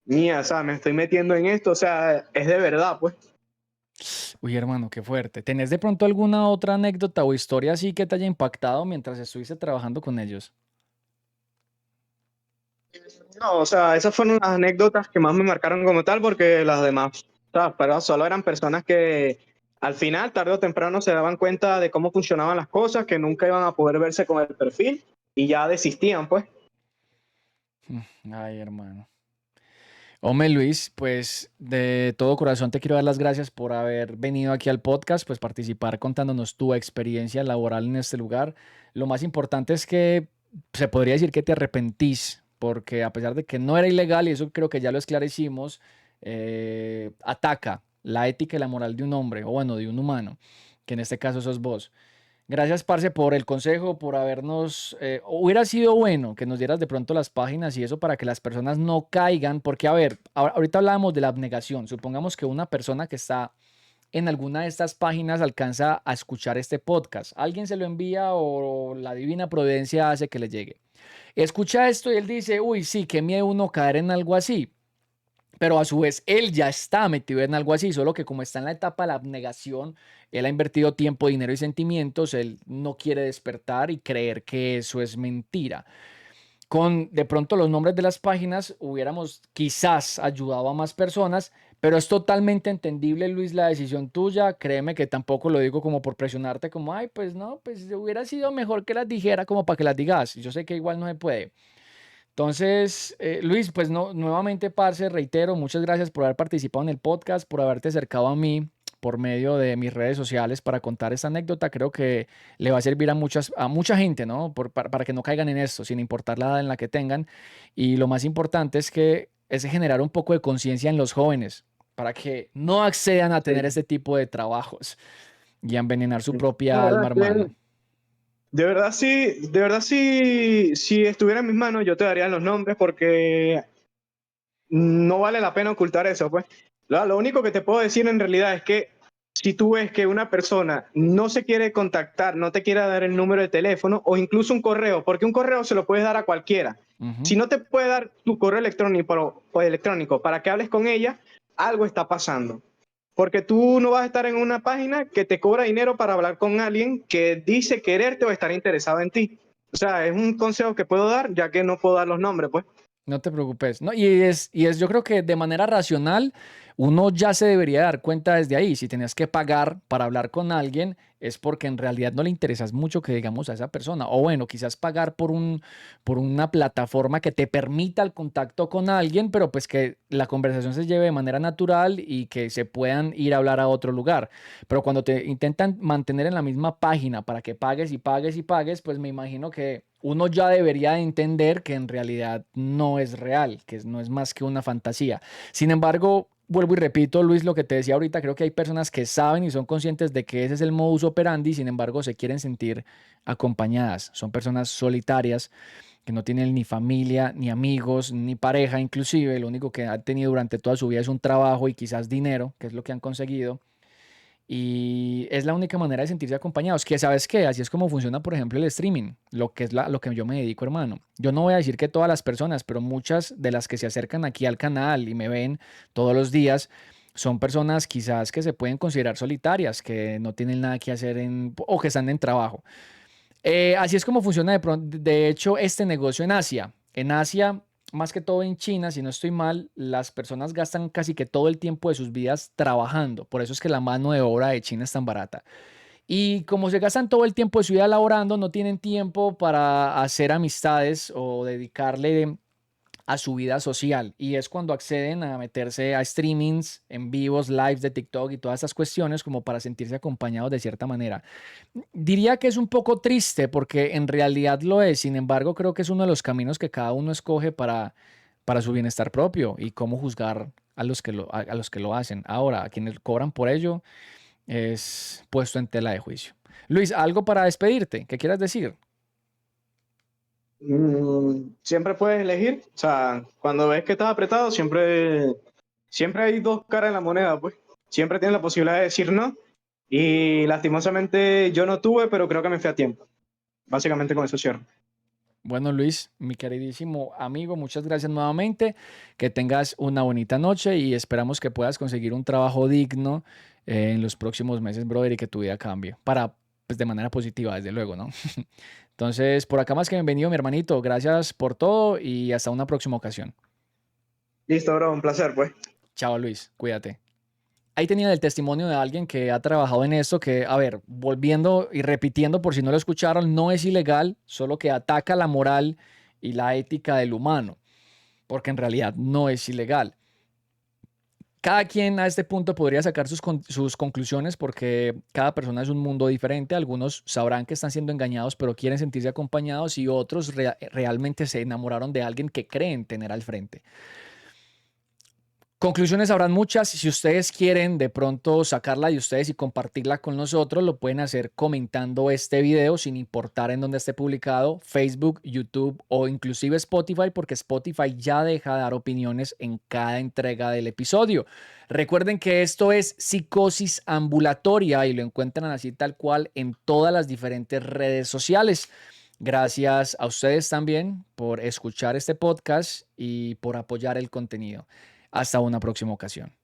mía, o sea, me estoy metiendo en esto, o sea, es de verdad, pues. Uy, hermano, qué fuerte. ¿Tenés de pronto alguna otra anécdota o historia así que te haya impactado mientras estuviste trabajando con ellos? No, o sea, esas fueron las anécdotas que más me marcaron como tal, porque las demás, o sea, pero solo eran personas que al final, tarde o temprano, se daban cuenta de cómo funcionaban las cosas, que nunca iban a poder verse con el perfil y ya desistían, pues. Ay, hermano. Hombre, Luis, pues de todo corazón te quiero dar las gracias por haber venido aquí al podcast, pues participar contándonos tu experiencia laboral en este lugar. Lo más importante es que se podría decir que te arrepentís, porque a pesar de que no era ilegal, y eso creo que ya lo esclarecimos, ataca la ética y la moral de un hombre, o bueno, de un humano, que en este caso sos vos. Gracias, parce, por el consejo, por habernos... hubiera sido bueno que nos dieras de pronto las páginas y eso para que las personas no caigan, porque a ver, ahorita hablábamos de la abnegación. Supongamos que una persona que está en alguna de estas páginas alcanza a escuchar este podcast. Alguien se lo envía o la divina providencia hace que le llegue. Escucha esto y él dice, uy, sí, qué miedo uno caer en algo así. pero a su vez él ya está metido en algo así, solo que como está en la etapa de la abnegación, él ha invertido tiempo, dinero y sentimientos, él no quiere despertar y creer que eso es mentira. Con de pronto los nombres de las páginas hubiéramos quizás ayudado a más personas, pero es totalmente entendible, Luis, la decisión tuya. Créeme que tampoco lo digo como por presionarte, como, ay, pues no, pues hubiera sido mejor que las dijera como para que las digas. Yo sé que igual no se puede. Entonces, Luis, pues no, nuevamente, parce, reitero, muchas gracias por haber participado en el podcast, por haberte acercado a mí por medio de mis redes sociales para contar esta anécdota. Creo que le va a servir a mucha gente, ¿no? Para que no caigan en esto, sin importar la edad en la que tengan. Y lo más importante es generar un poco de conciencia en los jóvenes para que no accedan a tener Sí. este tipo de trabajos y a envenenar su La propia verdad alma, es hermano. que de verdad sí, si estuviera en mis manos, yo te daría los nombres porque no vale la pena ocultar eso, pues. Lo único que te puedo decir en realidad es que si tú ves que una persona no se quiere contactar, no te quiere dar el número de teléfono o incluso un correo, porque un correo se lo puedes dar a cualquiera. Ujú. Si no te puede dar tu correo electrónico para que hables con ella, algo está pasando. Porque tú no vas a estar en una página que te cobra dinero para hablar con alguien que dice quererte o estar interesado en ti. O sea, es un consejo que puedo dar, ya que no puedo dar los nombres, pues. No te preocupes. No, yo creo que de manera racional, uno ya se debería dar cuenta desde ahí. Si tenías que pagar para hablar con alguien, es porque en realidad no le interesas mucho que digamos a esa persona. O bueno, quizás pagar por una plataforma que te permita el contacto con alguien, pero pues que la conversación se lleve de manera natural y que se puedan ir a hablar a otro lugar. Pero cuando te intentan mantener en la misma página para que pagues y pagues y pagues, pues me imagino que uno ya debería de entender que en realidad no es real, que no es más que una fantasía. Sin embargo, vuelvo y repito, Luis, lo que te decía ahorita, creo que hay personas que saben y son conscientes de que ese es el modus operandi, sin embargo, se quieren sentir acompañadas. Son personas solitarias que no tienen ni familia, ni amigos, ni pareja, inclusive, lo único que han tenido durante toda su vida es un trabajo y quizás dinero, que es lo que han conseguido. Y es la única manera de sentirse acompañados, que sabes que así es como funciona, por ejemplo, el streaming, lo que es lo que yo me dedico, hermano. Yo no voy a decir que todas las personas, pero muchas de las que se acercan aquí al canal y me ven todos los días, son personas quizás que se pueden considerar solitarias, que no tienen nada que hacer o que están en trabajo. Así es como funciona de hecho este negocio en Asia. En Asia, más que todo en China, si no estoy mal, las personas gastan casi que todo el tiempo de sus vidas trabajando. Por eso es que la mano de obra de China es tan barata. Y como se gastan todo el tiempo de su vida laborando, no tienen tiempo para hacer amistades o dedicarle a su vida social. Y es cuando acceden a meterse a streamings, en vivos, lives de TikTok y todas esas cuestiones como para sentirse acompañados de cierta manera. Diría que es un poco triste porque en realidad lo es. Sin embargo, creo que es uno de los caminos que cada uno escoge para su bienestar propio y cómo juzgar a los que lo hacen. Ahora, a quienes cobran por ello es puesto en tela de juicio. Luis, ¿algo para despedirte? ¿Qué quieras decir? Siempre puedes elegir. O sea, cuando ves que estás apretado, siempre hay dos caras en la moneda, pues. Siempre tienes la posibilidad de decir no. Y lastimosamente yo no tuve, pero creo que me fui a tiempo. Básicamente con eso cierro. Bueno, Luis, mi queridísimo amigo, muchas gracias nuevamente. Que tengas una bonita noche y esperamos que puedas conseguir un trabajo digno en los próximos meses, brother, y que tu vida cambie pues, de manera positiva, desde luego, ¿no? Entonces, por acá más que bienvenido, mi hermanito. Gracias por todo y hasta una próxima ocasión. Listo, bro, un placer, pues. Chao, Luis, cuídate. Ahí tenía el testimonio de alguien que ha trabajado en esto, que, a ver, volviendo y repitiendo por si no lo escucharon, no es ilegal, solo que ataca la moral y la ética del humano, porque en realidad no es ilegal. Cada quien a este punto podría sacar sus conclusiones porque cada persona es un mundo diferente. Algunos sabrán que están siendo engañados, pero quieren sentirse acompañados y otros realmente se enamoraron de alguien que creen tener al frente. Conclusiones habrán muchas. Si ustedes quieren de pronto sacarla de ustedes y compartirla con nosotros, lo pueden hacer comentando este video sin importar en dónde esté publicado, Facebook, YouTube o inclusive Spotify, porque Spotify ya deja de dar opiniones en cada entrega del episodio. Recuerden que esto es Psicosis Ambulatoria y lo encuentran así tal cual en todas las diferentes redes sociales. Gracias a ustedes también por escuchar este podcast y por apoyar el contenido. Hasta una próxima ocasión.